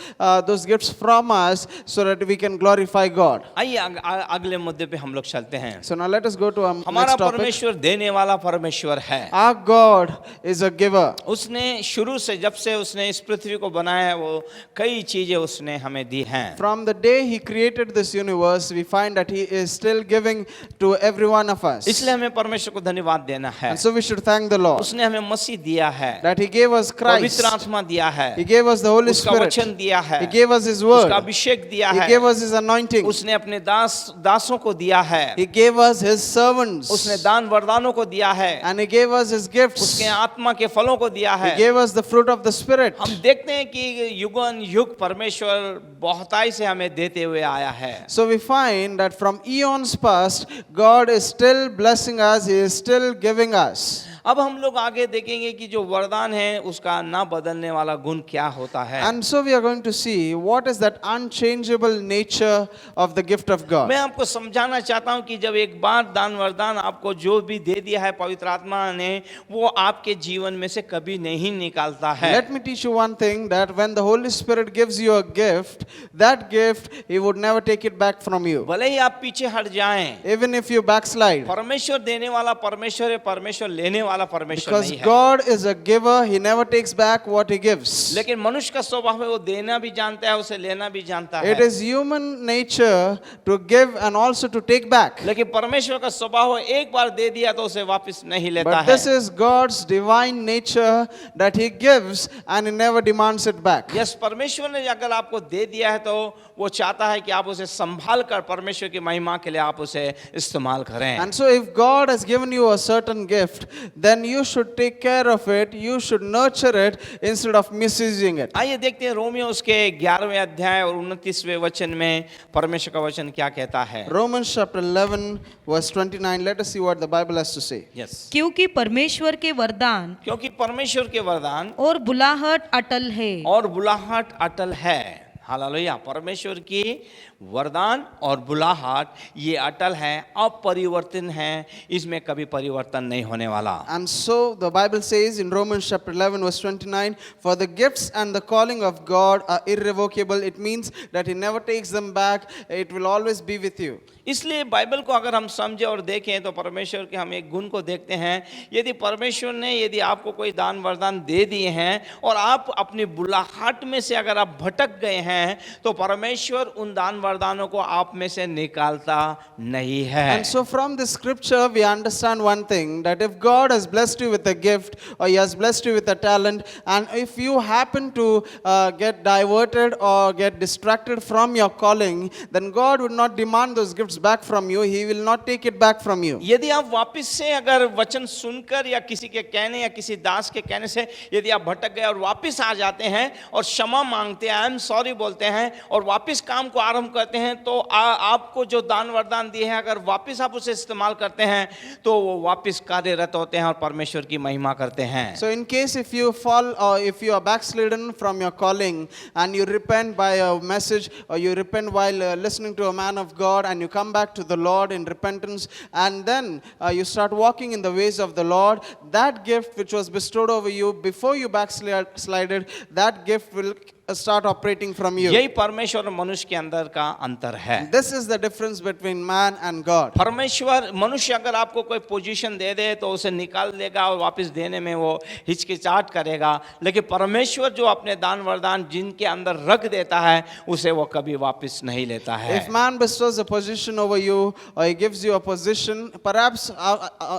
those gifts from us so that we can glorify God. आइए अगले मुद्दे पे हम लोग चलते हैं। So now let us go to our हमारा next topic. परमेश्वर देने वाला परमेश्वर है। Our God is a giver. उसने शुरू से जब से उसने इस पृथ्वी को बनाया है, वो कई चीजें उसने हमें दी हैं। From the day he created this universe, we find that he is still giving to every one of us. इसलिए हमें परमेश्वर को धन्यवाद देना है। And so we should thank the Lord उसने हमें मसीह दिया है, that he gave us Christ. पवित्र आत्मा दिया है, He gave us the Holy उसका Spirit. वचन दिया है, He gave us his word. उसका अभिषेक दिया He है, gave us his anointing. उसने अपने दासों को दिया है, He gave us his servants. उसने दान वरदानों को दिया है, And he gave us his gifts. उसके आत्मा के फलों को दिया He है। gave us the fruit of the Spirit. हम देखते हैं कि युगन युग परमेश्वर बहुताई से हमें देते हुए आया है। So we find that from eons past, God is still blessing us. He is still giving us. अब हम लोग आगे देखेंगे कि जो वरदान है उसका ना बदलने वाला गुण क्या होता है। And so we are going to see what is that unchangeable nature of the gift of God. मैं आपको समझाना चाहता हूं कि जब एक बार दान वरदान आपको जो भी दे दिया है पवित्र आत्मा ने, वो आपके जीवन में से कभी नहीं निकालता है। Let me teach you one thing, that when the Holy Spirit gives you a gift, that gift He would never take it back from you. भले ही आप पीछे हट जाएं, Even if you backslide. परमेश्वर देने वाला परमेश्वर है, परमेश्वर लेने वाला परमेश्वर Because नहीं है। God is a giver, He never takes back what He gives. लेकिन मनुष्य का स्वभाव है वो देना भी जानता है, उसे लेना भी जानता है। It is human nature to give and also to take back. लेकिन परमेश्वर का स्वभाव है एक बार दे दिया तो उसे वापस नहीं लेता But है। this is God's divine nature that He gives and He never demands it back. Yes, परमेश्वर ने अगर आपको दे दिया है तो वो चाहता है कि आप उसे संभाल कर परमेश्वर की महिमा के लिए आप उसे इस्तेमाल करें। And so if God has given you a certain gift, then you should take care of it, you should nurture it instead of misusing it. आइए देखते हैं रोमियो उसके 11वें अध्याय और 29वें वचन में परमेश्वर का वचन क्या कहता है। Romans chapter 11 verse 29, let us see what the Bible has to say. Yes, क्योंकि परमेश्वर के वरदान क्योंकि परमेश्वर के वरदान और बुलाहट अटल है। और बुलाहट अटल है। हालेलुया, परमेश्वर की वरदान और बुलाहट ये अटल है, अपरिवर्तन है, इसमें कभी परिवर्तन नहीं होने वाला। And so the Bible says in Romans chapter 11 verse 29, for the gifts and the calling of God are irrevocable. It means that He never takes them back. It will always be with you. इसलिए बाइबल को अगर हम समझे और देखें तो परमेश्वर के हम एक गुण को देखते हैं। यदि परमेश्वर ने यदि आपको कोई दान वरदान दे दिए हैं और आप अपनी बुलाहट में से अगर आप भटक गए हैं तो परमेश्वर उन दान वरदानों को आप में से निकालता नहीं है। And so from the scripture we understand one thing, that if God has blessed you with a gift or He has blessed you with a talent, and if you happen to get diverted or get distracted from your calling, then God would not demand those gifts back from you. He will not take it back from you. यदि आप वापस से अगर वचन सुनकर या किसी के कहने या किसी दास के कहने से यदि आप भटक गए और वापस आ जाते हैं और क्षमा मांगते हैं, आई एम सॉरी बोलते हैं और वापस काम को आरंभ करते हैं, तो आपको जो दान वरदान दिए हैं अगर वापस आप उसे इस्तेमाल करते हैं तो वो वापस कार्यरत होते हैं और परमेश्वर की महिमा करते हैं। So in case if you fall or if you are backslidden from your calling and you repent by a message or you repent while listening to a man of God and you come back to the Lord in repentance and then you start walking in the ways of the Lord, that gift which was bestowed over you before you backslided, that gift will start operating from you. यही परमेश्वर और मनुष्य के अंदर का अंतर है। This is the difference between man and God. परमेश्वर मनुष्य अगर आपको कोई पोजीशन दे दे तो उसे निकाल देगा और वापस देने में वो हिचकिचाहट करेगा, लेकिन परमेश्वर जो अपने दान वरदान जिनके अंदर रख देता है उसे वो कभी वापस नहीं लेता है। If man bestows a position over you or he gives you a position, perhaps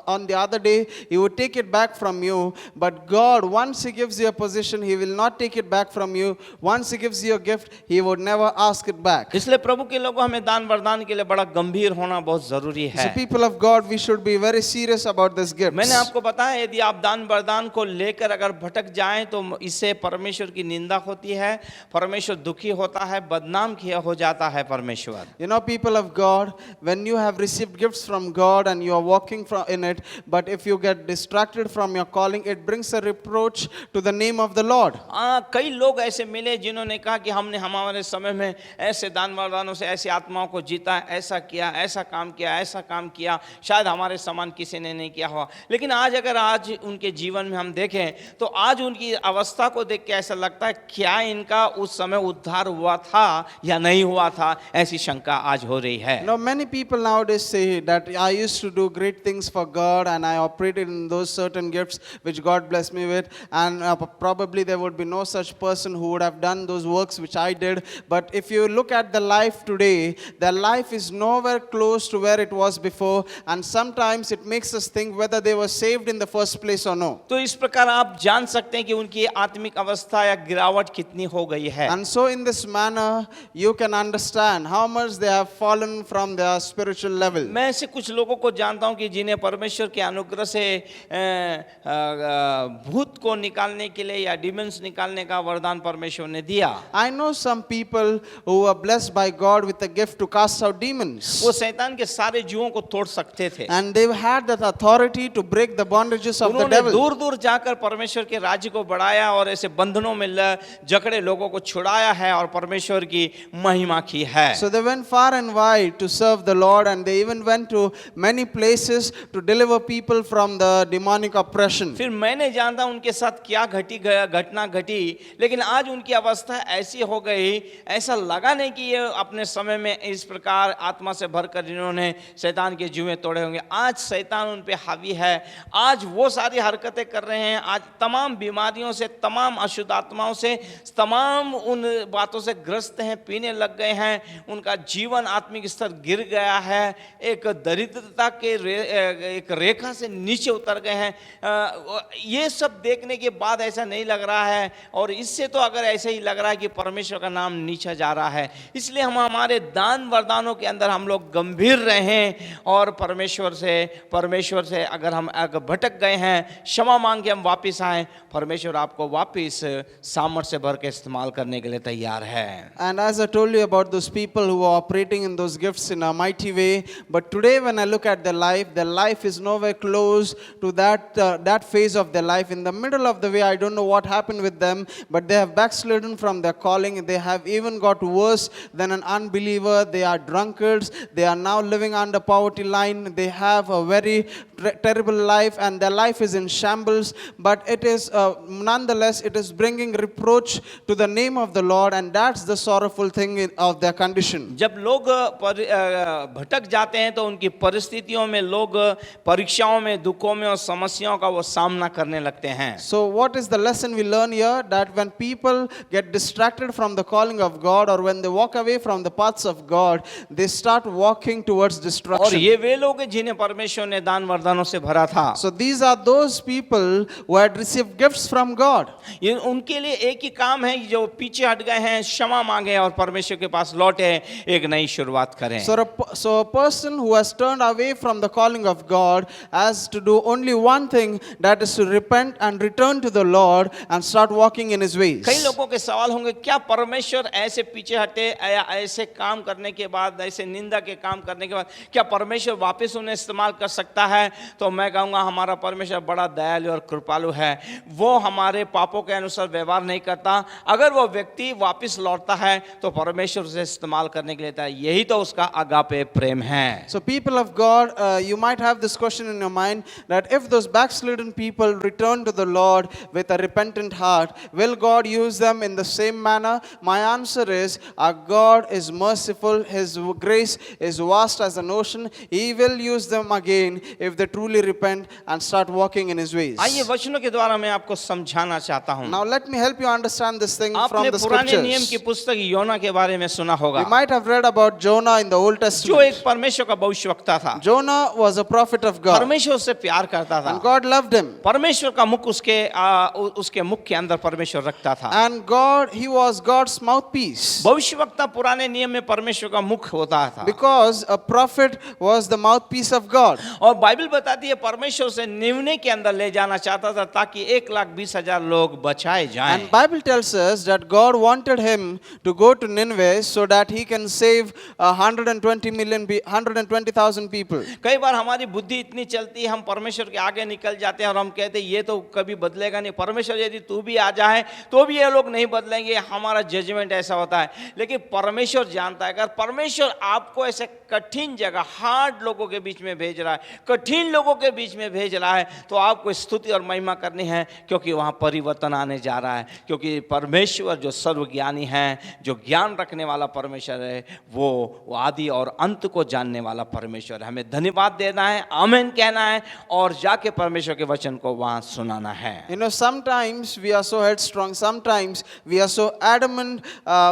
on the other day he would take it back from you, but God, once He gives you a position, He will not take it back from you. once He gives you a gift, He would never ask it back. इसलिए प्रभु के लोगों हमें दान वरदान के लिए बड़ा गंभीर होना बहुत जरूरी So है। people of God, we should be very serious about this gift. मैंने आपको बताया यदि आप दान वरदान को लेकर अगर भटक जाएं तो इससे परमेश्वर की निंदा होती है, परमेश्वर दुखी होता है, बदनाम किया हो जाता है परमेश्वर। You know, people of God, when you have received gifts from God and you are walking in it, but if you get distracted from your calling, it brings a reproach to the name of the Lord. कई लोग ऐसे मिले जिन्होंने कहा कि हमने हमारे समय में ऐसे दान वरदानों से ऐसी आत्माओं को जीता, ऐसा किया, ऐसा काम किया, ऐसा काम किया, शायद हमारे समान किसी ने नहीं किया हुआ। लेकिन अगर आज उनके जीवन में हम देखें तो आज उनकी अवस्था को देख के ऐसा लगता है क्या इनका उस समय उद्धार हुआ था या नहीं हुआ था, ऐसी शंका आज हो रही है। Now, many people nowadays say that I used to do great things for God and I operated in those certain gifts which God blessed me with, and probably there would be no such person who would have done those works which I did. But if you look at the life today, their life is nowhere close to where it was before, and sometimes it makes us think whether they were saved in the first place or no. तो इस प्रकार आप जान सकते हैं कि उनकी आत्मिक अवस्था या गिरावट कितनी हो गई है। And so in this manner you can understand how much they have fallen from their spiritual level. मैं ऐसे कुछ लोगों को जानता हूं कि जिन्हें परमेश्वर के अनुग्रह से भूत को निकालने के लिए या डिमंस निकालने का वरदान परमेश्वर ने दिया। I know some people who were blessed by God with a gift to cast out demons. वो शैतान के सारे जुओं को तोड़ सकते थे। And they had that authority to break the bondages of the उन्होंने devil. दूर दूर जाकर परमेश्वर के राज्य को बढ़ाया और ऐसे बंधनों में जकड़े लोगों को छुड़ाया है और परमेश्वर की महिमा की है। So they went far and wide to serve the Lord, and they even went to many places to deliver people from the demonic oppression. फिर मैंने जानता उनके साथ क्या घटना घटी, लेकिन आज उनकी अवस्था ऐसी हो गई, ऐसा लगा नहीं कि ये अपने समय में इस प्रकार आत्मा से भरकर जिन्होंने शैतान के जुएं तोड़े होंगे। आज शैतान उन पे हावी है, आज वो सारी हरकतें कर रहे हैं, आज तमाम बीमारियों से, तमाम अशुद्ध आत्माओं से, तमाम उन बातों से ग्रस्त हैं, पीने लग गए हैं, उनका जीवन आत्मिक स्तर गिर गया है, एक दरिद्रता के एक रेखा से नीचे उतर गए हैं। ये सब देखने के बाद ऐसा नहीं लग रहा है, और इससे तो अगर ऐसे ही लग रहा है कि परमेश्वर का नाम नीचा जा रहा है। इसलिए हम हमारे दान वरदानों के अंदर हम लोग गंभीर रहें और परमेश्वर से अगर हम भटक गए हैं, क्षमा मांग के हम वापस आए, परमेश्वर आपको वापस सामर्थ से भर के इस्तेमाल करने के लिए तैयार है। And as I told you about those people who are operating in those gifts in a mighty way, but today when I look at their life is nowhere close to that phase of their life. In the middle of the way, I don't know what happened with them, but they have backslidden from their calling. They have even got worse than an unbeliever. They are drunkards. They are now living under poverty line. They have a very terrible life, and their life is in shambles. But it is nonetheless, it is bringing reproach to the name of the Lord, and that's the sorrowful thing of their condition. जब लोग भटक जाते हैं तो उनकी परिस्थितियों में, लोग परीक्षाओं में, दुखों में और समस्याओं का वो सामना करने लगते हैं। So what is the lesson we learn here? That when people get distracted from the calling of God, or when they walk away from the paths of God, they start walking towards और destruction. ये वे लोग हैं जिन्हें परमेश्वर ने दान वरदानों से भरा था। So these are those people who had received gifts from God. ये उनके लिए एक ही काम है, जो पीछे हट गए हैं, क्षमा मांगे और परमेश्वर के पास लौटे, एक नई शुरुआत करें। So a person who has turned away from the calling of God has to do only one thing, that is to repent and return to the Lord and start walking in His ways. कई लोगों के सवाल होंगे, क्या परमेश्वर ऐसे पीछे हटे या ऐसे काम करने के बाद, ऐसे निंदा के काम करने के बाद क्या परमेश्वर वापस उन्हें इस्तेमाल कर सकता है? तो मैं कहूँगा हमारा परमेश्वर बड़ा दयालु और कृपालु है। वो हमारे पापों के अनुसार व्यवहार नहीं करता। अगर वो व्यक्ति वापस लौटता है तो परमेश्वर उसे इस्तेमाल करने के लिए तैयार। यही तो उसका अगापे प्रेम है। So people of God, you might have this question in your mind, that if those backslidden people return to the Lord with a repentant heart, will God use them in the same manner? My answer is, our God is merciful. His grace is vast as an ocean. He will use them again if they truly repent and start walking in His ways. आइए वचनों के द्वारा मैं आपको समझाना चाहता हूँ। Now let me help you understand this thing from आपने the पुराने नियम की scriptures. पुस्तक योना के बारे में सुना होगा, You might have read about Jonah in the Old जो Testament. एक परमेश्वर का भविष्यवक्ता था। Jonah was a prophet of God, परमेश्वर उससे प्यार करता था। and God loved him. परमेश्वर का मुख उसके मुख के अंदर परमेश्वर रखता था। And he was God's mouthpiece. भविष्यवक्ता पुराने नियम में परमेश्वर का मुख होता था, Because a prophet was the mouthpiece of God. और बाइबल बताती है परमेश्वर से निवने के अंदर ले जाना चाहता था ताकि 1,20,000 लोग बचाए जाएं। And Bible tells us that God wanted him to go to Nineveh so that he can save 120,000 people. कई बार हमारी बुद्धि इतनी चलती है, हम परमेश्वर के आगे निकल जाते हैं और हम कहते हैं ये तो कभी बदलेगा नहीं, परमेश्वर यदि तू भी आ जाए तो भी ये लोग नहीं बदलेंगे, हमारा जजमेंट ऐसा होता है। लेकिन परमेश्वर जानता है, अगर परमेश्वर आपको ऐसे कठिन जगह, हार्ड लोगों के बीच में भेज रहा है, कठिन लोगों के बीच में भेज रहा है, तो आपको स्तुति और महिमा करनी है, क्योंकि वहाँ परिवर्तन आने जा रहा है। क्योंकि परमेश्वर जो सर्वज्ञानी है, जो ज्ञान रखने वाला परमेश्वर है, वो आदि और अंत को जानने वाला परमेश्वर है। हमें धन्यवाद देना है, आमीन कहना है और जाके परमेश्वर के वचन को वहाँ सुनाना है। You know, sometimes we are so headstrong, sometimes we are so adamant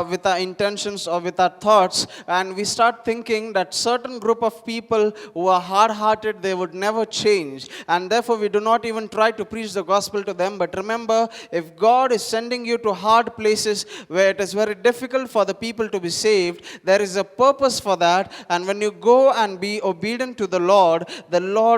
with our intentions or with our thoughts, and we start thinking that certain group of people who are hard-hearted, they would never change, and therefore we do not even try to preach the gospel to them. But remember, if God is sending you to hard places where it is very difficult for the people to be saved, there is a purpose for that, and when you go and be obedient to the Lord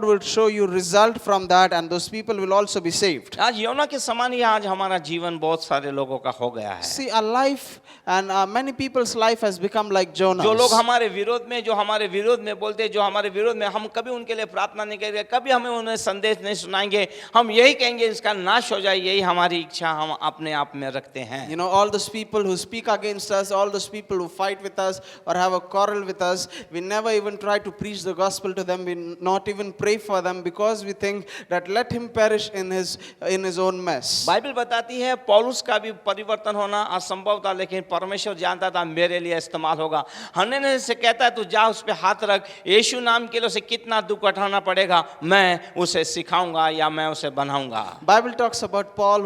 will show you result from that, and those people will also be saved. आज योना के समान ही आज हमारा जीवन बहुत सारे लोगों का हो गया है। See, our life and many people's life has become like Jonah. जो लोग हमारे विरोध में, जो हमारे विरोध में बोलते हैं, जो हमारे विरोध में, हम कभी उनके लिए प्रार्थना नहीं करेंगे, कभी हमें उन्हें संदेश नहीं सुनाएंगे, हम यही कहेंगे इसका नाश हो जाए, यही हमारी इच्छा हम अपने आप में रखते हैं। You know, all those people who speak against us, all those people who fight with us or have a quarrel with us, we never even try to preach the gospel to them. We not even pray for them because we think that let him perish in his own mess. Bible बताती है पौलुस का भी परिवर्तन होना असंभव था, लेकिन परमेश्वर जानता था मेरे लिए इस्तेमाल होगा। हनन्याह से कहता है तू जा उस पे हाथ रख, यीशु नाम के लिए उसे कितना दुख उठाना पड़ेगा, मैं उसे सिखाऊंगा या मैं उसे बनाऊंगा। Bible talks about Paul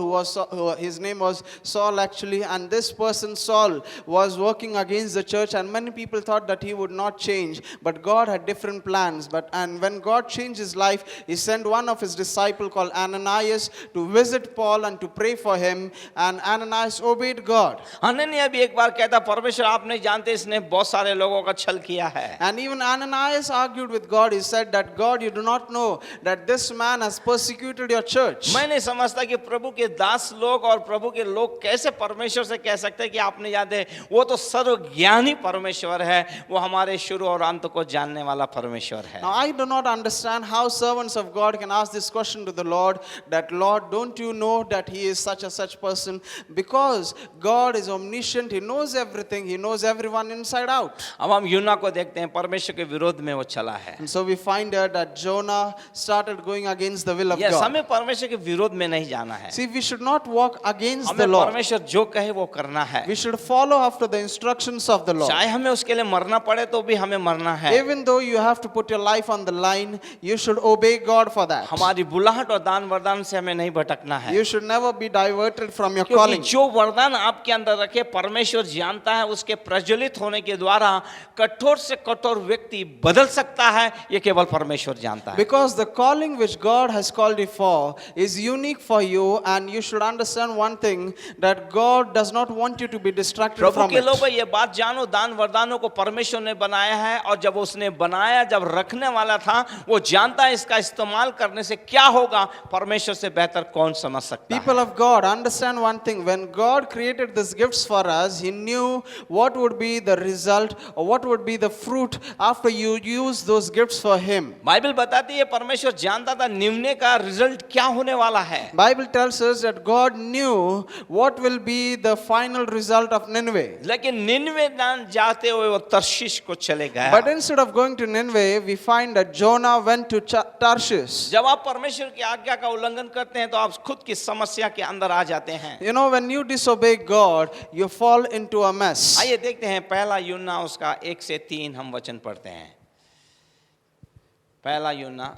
his name was Saul actually, and this person Saul was working against the church, and many people thought that he would not change, but God had different plans. And when God changed his life, he sent one of his disciples called Ananias to visit Paul and to pray for him, and Ananias obeyed God. हनन्याह भी एक बार कहता परमेश्वर आप नहीं जानते इसने बहुत सारे लोगों का छल किया है। And even Ananias argued with God. He said that God, you do not know that this man has persecuted your church. मैं नहीं समझता कि प्रभु के दास लोग और प्रभु के लोग कैसे परमेश्वर से कह सकते हैं कि आप नहीं जानते, वो तो सर्वज्ञानी परमेश्वर है, वो हमारे शुरू और अंत को जानने वाला परमेश्वर है। Now I do not understand how servants of God can ask this question to the Lord, that Lord, don't you know that he is such a such person? Because God is omniscient, he knows everything, he knows everyone inside out. अब हम यूना को देखते हैं, परमेश्वर के विरोध में वो चला है। And so we find out that Jonah started going against the will of Yes, God. हमें परमेश्वर के विरोध में नहीं जाना है। See, we should not walk against the हमें Lord. परमेश्वर जो कहे वो करना है। We should follow after the instructions of the Lord. चाहे हमें उसके लिए मरना पड़े तो भी हमें मरना है। Even though you have to put your life on the line, you should obey God for that. हमारी बुलाहट और दान वरदान से हमें नहीं भटकना है। You should never be diverted from your क्योंकि calling. जो वरदान आपके अंदर रखे परमेश्वर जानता है, उसके प्रज्वलित होने के द्वारा कठोर से कठोर व्यक्ति बदल सकता है, ये केवल परमेश्वर जानता है। Because the calling which God has called you for is unique for you, and you should understand one thing, that God does not want you to be distracted Prabhu from के लोग it. ये बात जानो, दान वरदानों को परमेश्वर ने बनाया है, और जब उसने बनाया, जब रखने वाला था, वो जानता है इसका इस्तेमाल करने से क्या होगा, परमेश्वर से बेहतर कौन समझ सकता है। People of God, understand one thing. When God created these gifts for us, He knew what would be the result or what would be the fruit after you use those gifts for Him. Bible बताती है परमेश्वर जानता था निम्ने का रिजल्ट क्या होने वाला है। Bible tells us that God knew what will be the final result of Nineveh. लेकिन निन्वे जाते हुए वो तर्शीश को चले गए। But instead of going to Nineveh, we find that Jonah went to Tarshish. जब आप परमेश्वर की आज्ञा का उल्लंघन करते हैं तो आप खुद की समस्या के अंदर आ जाते हैं। You know, when you disobey God, you fall into a mess. आइए देखते हैं पहला यूना उसका 1 से 3 हम वचन पढ़ते हैं। पहला यूना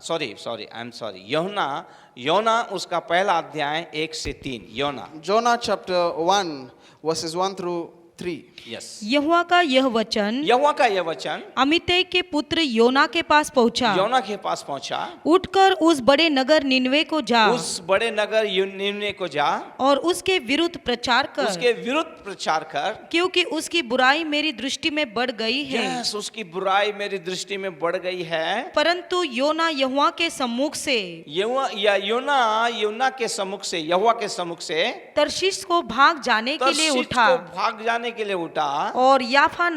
योना उसका पहला अध्याय 1 से 3। योना Jonah chapter 1 verses 1 through 3. Yes, यहोवा का यह वचन यहोवा का यह वचन अमित्तै के पुत्र योना के पास पहुंचा, योना के पास पहुंचा। उठकर उस बड़े नगर निनवे को जा उस बड़े नगर निनवे को जा, और उसके विरुद्ध प्रचार कर, उसके विरुद्ध प्रचार कर, क्योंकि उसकी बुराई मेरी दृष्टि में बढ़ गई है। यस, उसकी बुराई मेरी दृष्टि में बढ़ गई है। परंतु योना यहोवा के सम्मुख से योना के सम्मुख से, यहोवा के सम्मुख से तर्शीश को भाग जाने के लिए तर्शीश उठा को भाग जाने के लिए उठा, और याफा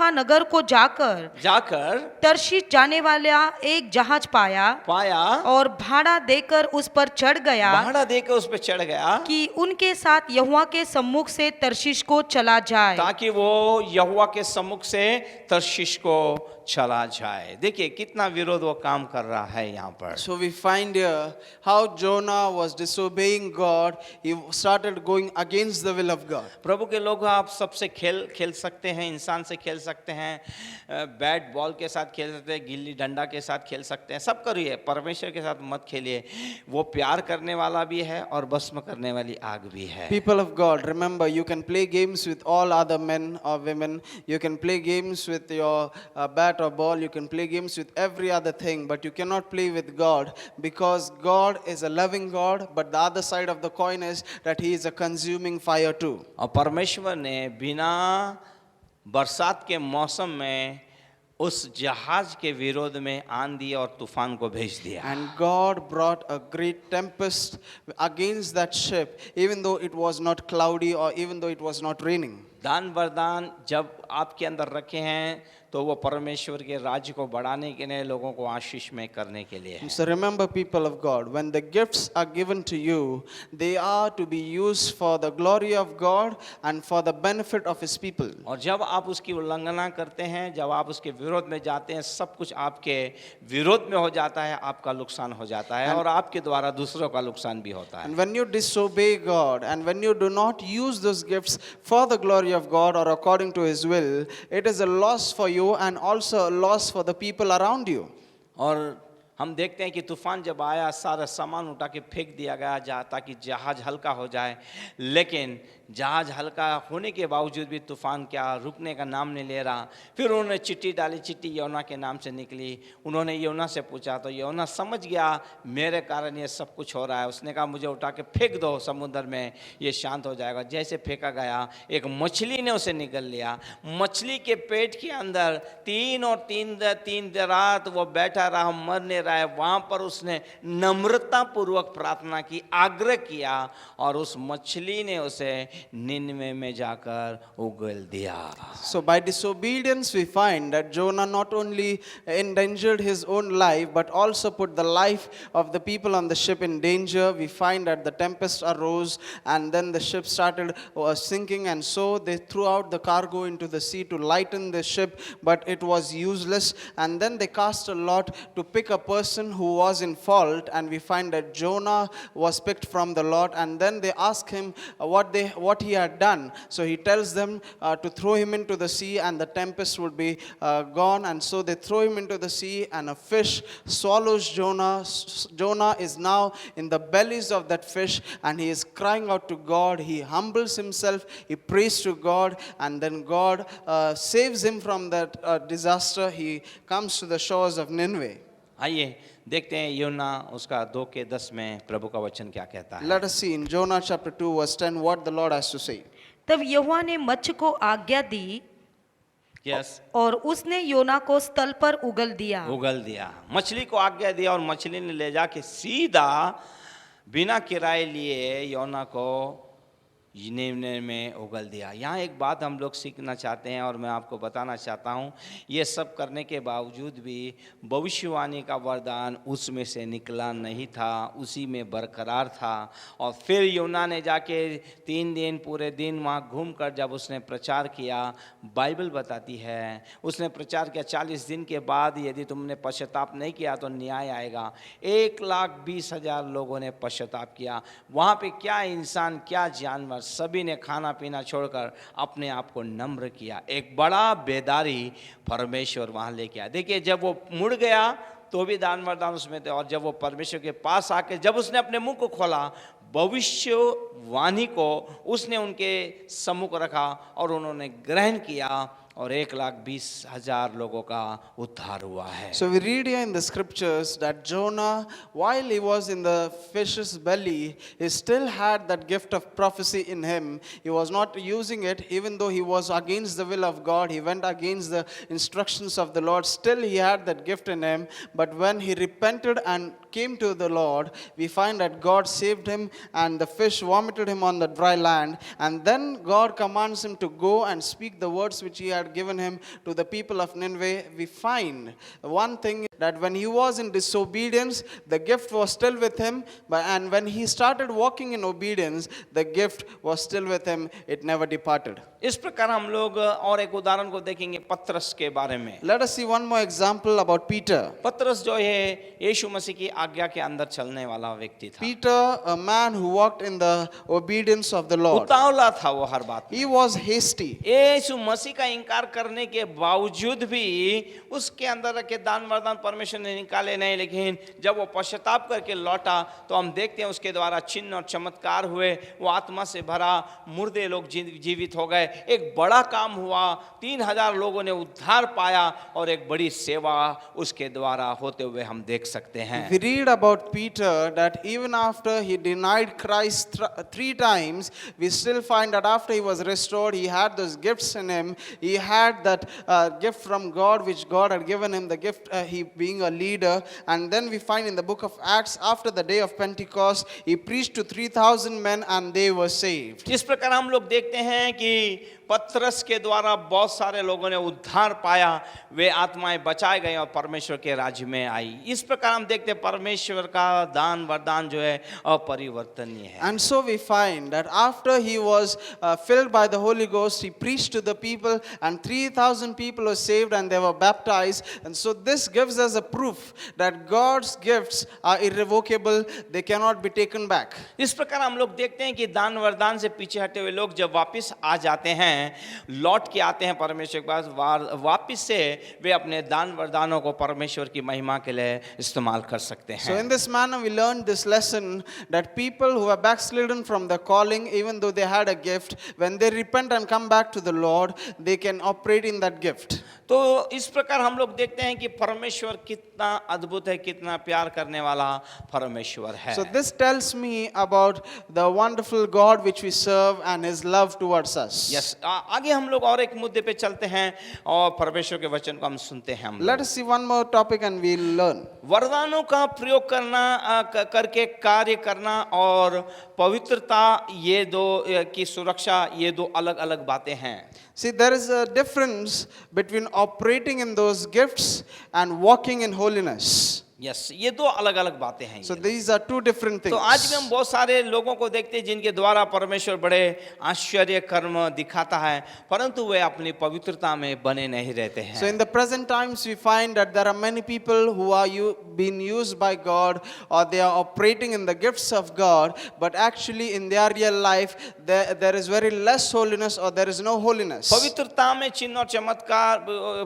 नगर को जाकर तर्शीश जाने वाला एक जहाज पाया और भाड़ा देकर उस पर चढ़ गया, भाड़ा देकर उस पर चढ़ गया कि उनके साथ यहोवा के सम्मुख से तर्शीश को चला जाए, ताकि वो यहोवा के सम्मुख से तर्शीश को चला जाए। देखिए कितना विरोध वो काम कर रहा है यहाँ पर। So we find here how Jonah was disobeying God. He started going against the will of God. प्रभु के लोग, आप सबसे खेल सकते हैं, इंसान से खेल सकते हैं, बैट बॉल के साथ खेल सकते हैं, गिल्ली डंडा के साथ खेल सकते हैं, सब करिए, परमेश्वर के साथ मत खेलिए। वो प्यार करने वाला भी है और भस्म करने वाली आग भी है। People of God, remember, you can play games with all other men or women. You can play games with your bat or ball. You can play games with every other thing, but you cannot play with God, because God is a loving God, but the other side of the coin is that He is a consuming fire too. और परमेश्वर ने बिना बरसात के मौसम में उस जहाज के विरोध में आंधी और तूफान को भेज दिया। And God brought a great tempest against that ship, even though it was not cloudy or even though it was not raining. दान वरदान जब आपके अंदर रखे हैं तो वो परमेश्वर के राज्य को बढ़ाने के लिए, लोगों को आशीष में करने के लिए है। So remember, people of God, when the gifts are given to you, they are to be used for the glory of God and for the benefit of His people. और जब आप उसकी उल्लंघना करते हैं, जब आप उसके विरोध में जाते हैं, सब कुछ आपके विरोध में हो जाता है, आपका नुकसान हो जाता है और आपके द्वारा दूसरों का नुकसान भी होता है। And when you disobey God and when you do not use those gifts for the glory of God or according to His will, it is a loss for you and also a loss for the people around you. और हम देखते हैं कि तूफान जब आया, सारा सामान उठा के फेंक दिया गया ताकि जहाज हल्का हो जाए, लेकिन जहाज हल्का होने के बावजूद भी तूफान क्या रुकने का नाम नहीं ले रहा। फिर उन्होंने चिट्ठी डाली, चिट्ठी योना के नाम से निकली। उन्होंने योना से पूछा तो योना समझ गया मेरे कारण ये सब कुछ हो रहा है। उसने कहा मुझे उठा के फेंक दो समुद्र में, ये शांत हो जाएगा। जैसे फेंका गया, एक मछली ने उसे निगल लिया। मछली के पेट के अंदर तीन रात वो बैठा रहा, मर नहीं रहा है। वहां पर उसने नम्रता पूर्वक प्रार्थना की, आग्रह किया और उस मछली ने उसे निनवे में जाकर उगल दिया। So by disobedience we find that Jonah not only endangered his own life but also put the life of the people on the ship in danger. We find that the tempest arose and then the ship started sinking, and so they threw out the cargo into the sea to lighten the ship, but it was useless. And then they cast a lot to pick a person who was in fault, and we find that Jonah was picked from the lot. And then they ask him what he had done. So he tells them to throw him into the sea and the tempest would be gone. And so they throw him into the sea and a fish swallows Jonah. Jonah is now in the bellies of that fish and he is crying out to God. He humbles himself, he prays to God, and then God saves him from that disaster. He comes to the shores of Nineveh. आइए देखते हैं योना उसका 2:10 में प्रभु का वचन क्या कहता है। Let us see in Jonah chapter 2 verse 10 what the Lord has to say. तब यहोवा ने मत्स्य को आज्ञा दी, यस, और उसने योना को स्थल पर उगल दिया। मछली को आज्ञा दिया और मछली ने ले जाके सीधा बिना किराए लिए योना को निनवे में उगल दिया। यहाँ एक बात हम लोग सीखना चाहते हैं और मैं आपको बताना चाहता हूँ, ये सब करने के बावजूद भी भविष्यवाणी का वरदान उसमें से निकला नहीं था, उसी में बरकरार था। और फिर योना ने जाके 3 दिन पूरे दिन वहाँ घूमकर जब उसने प्रचार किया, बाइबल बताती है उसने प्रचार किया, 40 दिन के बाद यदि तुमने पश्चाताप नहीं किया तो न्याय आएगा। 1,20,000 लोगों ने पश्चाताप किया। वहाँ पे क्या इंसान, क्या जानवर, सभी ने खाना पीना छोड़कर अपने आप को नम्र किया। एक बड़ा बेदारी परमेश्वर वहाँ लेके आया। देखिए जब वो मुड़ गया तो भी दान वरदान उसमें थे, और जब वो परमेश्वर के पास आके जब उसने अपने मुंह को खोला, भविष्यवाणी को उसने उनके सम्मुख रखा और उन्होंने ग्रहण किया और 1,20,000 लोगों का उद्धार हुआ है। So we read here in the scriptures that Jonah, while he was in the fish's belly, he still had that gift of prophecy in him. He was not using it, even though he was against the will of God. He went against the instructions of the Lord. Still, he had that gift in him. But when he repented and came to the Lord, we find that God saved him and the fish vomited him on the dry land. And then God commands him to go and speak the words which he had given him to the people of Nineveh. We find one thing, that when he was in disobedience, the gift was still with him, and when he started walking in obedience, the gift was still with him. It never departed. इस प्रकार हम लोग और एक उदाहरण को देखेंगे पतरस के बारे में। Let us see one more example about Peter. पतरस जो है यीशु मसीह की आज्ञा के अंदर चलने वाला व्यक्ति था। Peter, a man who walked in the obedience of the Lord. उतावला था वो हर बात में। He was hasty. यीशु मसीह का इनकार करने के बावजूद भी उसके अंदर के दान वरदान परमेश्वर ने निकाले नहीं, लेकिन जब वो पश्चाताप करके लौटा तो हम देखते हैं उसके द्वारा चिन्ह और चमत्कार हुए, वो आत्मा से भरा, मुर्दे लोग जीवित हो गए, एक बड़ा काम हुआ, 3,000 लोगों ने उद्धार पाया और एक बड़ी सेवा उसके द्वारा होते हुए हम देख सकते हैं। We read about Peter that even after he denied Christ 3 times, we still find that after he was restored, he had those gifts in him. He had that gift from God which God had given him, the gift he being a leader. And then we find in the book of Acts, after the day of Pentecost, he preached to 3,000 men and they were saved. इस प्रकार हम लोग देखते हैं कि पतरस के द्वारा बहुत सारे लोगों ने उद्धार पाया, वे आत्माएं बचाए गए और परमेश्वर के राज्य में आई। इस प्रकार हम देखते हैं परमेश्वर का दान वरदान जो है अपरिवर्तनीय है। And so we find that after he was filled by the Holy Ghost, he preached to the people and 3,000 people were saved and they were baptized. And so this gives us a proof that God's gifts are irrevocable, they cannot be taken back. इस प्रकार हम लोग देखते हैं कि दान वरदान से पीछे हटे हुए लोग जब वापस आ जाते हैं, लौट के आते हैं परमेश्वर के पास, वापस से वे अपने दान वरदानों को परमेश्वर की महिमा के लिए इस्तेमाल कर सकते हैं। So in this manner we learned this lesson that people who are backslidden from the calling, even though they had a gift, when they repent and come back to the Lord, they can operate in that gift. तो इस प्रकार हम लोग देखते हैं कि परमेश्वर कितना अद्भुत है, कितना प्यार करने वाला परमेश्वर है। So this tells me about the wonderful God which we serve and his love towards us. Yes, आगे हम लोग और एक मुद्दे पे चलते हैं और परमेश्वर के वचन को हम सुनते हैं। Let us see one more topic and we'll learn. वरदानों का प्रयोग करना करके कार्य करना और पवित्रता, ये दो की सुरक्षा, ये दो अलग अलग बातें हैं। See, there is a difference between operating in those gifts and walking in holiness. Yes, ये दो अलग अलग बातें हैं। So these are two different things. तो आज भी हम बहुत सारे लोगों को देखते हैं जिनके द्वारा परमेश्वर बड़े आश्चर्य कर्म दिखाता है, परंतु वे अपनी पवित्रता में बने नहीं रहते हैं। So in the present times we find that there are many people who are being used by God, or they are operating in the gifts of God, but actually in their real life there is very less holiness, or there is no holiness. पवित्रता में चिन्ह और चमत्कार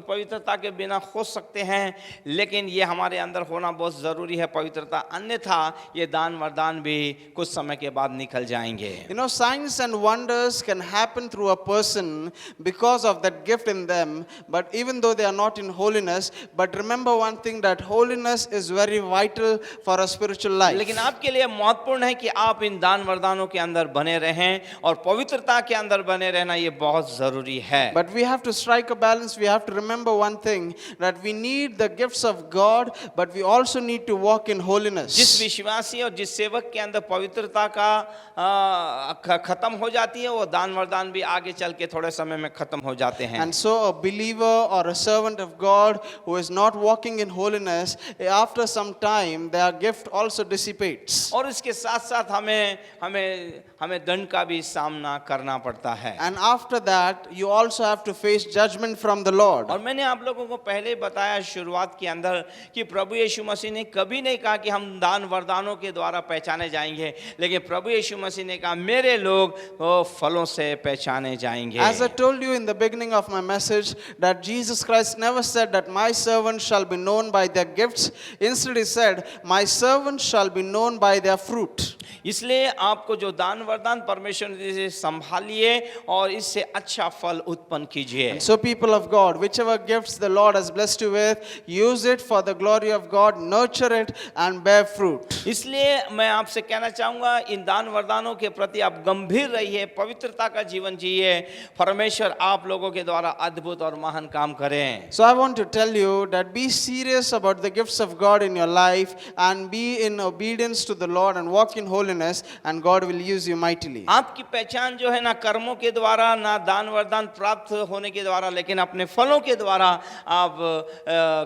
पवित्रता के बिना हो सकते हैं, लेकिन ये हमारे अंदर होना बहुत जरूरी है पवित्रता, अन्यथा ये दान वरदान भी कुछ समय के बाद निकल जाएंगे। You know, signs and wonders can happen through a person because of that gift in them, but even though they are not in holiness, but remember one thing, that holiness is very vital for a spiritual life. लेकिन आपके लिए महत्वपूर्ण है कि आप इन दान वरदानों के अंदर बने रहें और पवित्रता के अंदर बने रहना ये बहुत जरूरी है। But we have to strike a balance. We have to remember one thing, that we need the gifts of God, but we also need to walk in holiness. जिस विश्वासी और जिस सेवक के अंदर पवित्रता का खत्म हो जाती है, वो दान वरदान भी आगे चल के थोड़े समय में खत्म हो जाते हैं। And so a believer or a servant of God who is not walking in holiness, after some time their gift also dissipates. और इसके साथ साथ हमें दंड का भी सामना करना पड़ता है। And after that you also have to face judgment from the Lord. और मैंने आप लोगों को पहले बताया शुरुआत के अंदर कि प्रभु यीशु यीशु मसीह ने कभी नहीं कहा कि हम दान वरदानों के द्वारा पहचाने जाएंगे, लेकिन प्रभु यीशु मसीह ने कहा मेरे लोग वो फलों से पहचाने जाएंगे। As I told you in the beginning of my message, that Jesus Christ never said that my servants shall be known by their gifts. Instead, he said, my servants shall be known by their fruit. इसलिए आपको जो दान वरदान परमेश्वर ने दिए संभालिए और इससे अच्छा फल उत्पन्न कीजिए। And so, people of God, whichever gifts the Lord has blessed you with, use it for the glory of God, nurture it, and bear fruit. इसलिए मैं आपसे कहना चाहूंगा इन दान वरदानों के प्रति आप गंभीर रहिए, पवित्रता का जीवन जिए, परमेश्वर आप लोगों के द्वारा अद्भुत और महान काम करें। So, I want to tell you that be serious about the gifts of God in your life and be in obedience to the Lord and walk in holiness, and God will use you mightily. आपकी पहचान जो है ना कर्मों के द्वारा, ना दान वरदान प्राप्त होने के द्वारा, लेकिन अपने फलों के द्वारा आप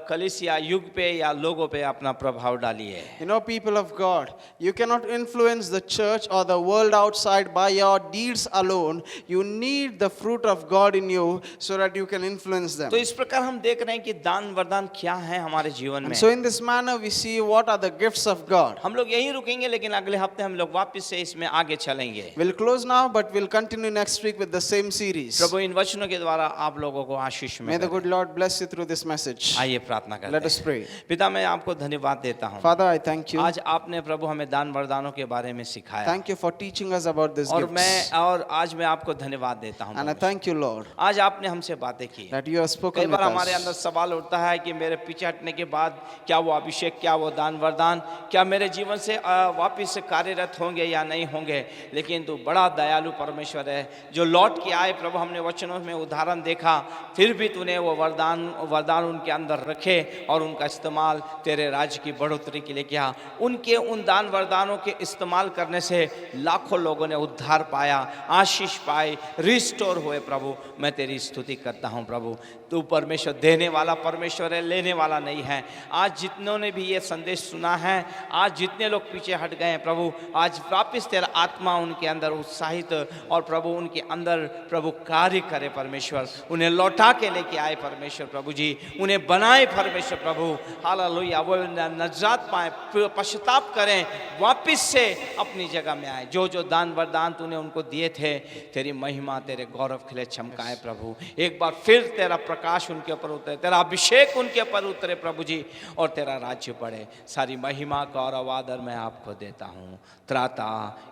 कलीसिया युग पे या लोगों पे अपना प्रभाव डालिए। You know, people of God, you cannot influence the church or the world outside by your deeds alone. You need the fruit of God in you so that you can influence them. तो इस प्रकार हम देख रहे हैं कि दान वरदान क्या है हमारे जीवन में। And so, in this manner, we see what are the gifts of God. हम लोग यहीं रुकेंगे, लेकिन अगले हफ्ते हम लोग वापस से इसमें आगे चलेंगे। We'll close now, but we'll continue next week with the same series. प्रभु इन वचनों के द्वारा आप लोगों को आशीष में May the करे। good Lord bless you through this message. आइए प्रार्थना करते Let us हैं। pray. पिता मैं आपको धन्यवाद देता हूँ, Father, I thank you. आज आपने प्रभु हमें दान वरदानों के बारे में सिखाया, Thank you for teaching us about these और gifts. आज मैं आपको धन्यवाद देता हूँ And I thank you, Lord, आज आपने हमसे बातें की। that you have कई spoken with बार हमारे अंदर us. सवाल उठता है कि मेरे पीछे हटने के बाद क्या वो अभिषेक, क्या वो दान वरदान, क्या मेरे जीवन से वापिस से कार्यरत होंगे या नहीं होंगे। लेकिन तू बड़ा दयालु परमेश्वर है, जो लौट के आए प्रभु, हमने वचनों में उदाहरण देखा, फिर भी तूने वो वरदान उनके अंदर रखे और उनका इस्तेमाल तेरे राज्य की बढ़ोतरी के लिए किया। उनके उन दान वरदानों के इस्तेमाल करने से लाखों लोगों ने उद्धार पाया, आशीष पाई, रिस्टोर हुए। प्रभु मैं तेरी स्तुति करता हूँ। प्रभु तू परमेश्वर देने वाला परमेश्वर है, लेने वाला नहीं है। आज जितनों ने भी ये संदेश सुना है, आज जितने लोग पीछे हट गए हैं प्रभु, आज वापिस तेरा आत्मा उनके अंदर उत्साहित और प्रभु उनके अंदर प्रभु कार्य करे परमेश्वर, उन्हें लौटा के लेके आए परमेश्वर प्रभु जी, उन्हें बनाए परमेश्वर प्रभु। हालेलुया, वो नजात पाए, पश्चाताप करें, वापिस से अपनी जगह में आए। जो जो दान वरदान तूने उनको दिए थे, तेरी महिमा तेरे गौरव के लिए चमकाए प्रभु। एक बार फिर तेरा प्रकाश उनके ऊपर उतरे, तेरा अभिषेक उनके ऊपर उतरे प्रभु जी, और तेरा राज्य बढ़े। सारी महिमा गौरव आदर मैं आपको देता हूँ, त्राता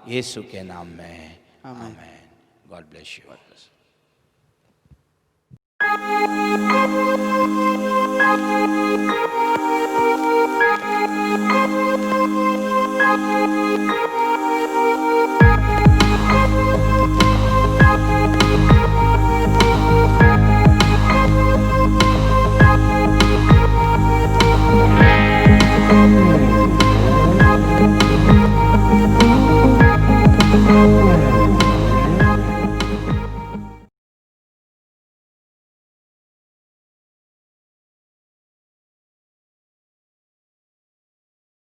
यीशु के नाम में, आमीन। God bless you. Thank you.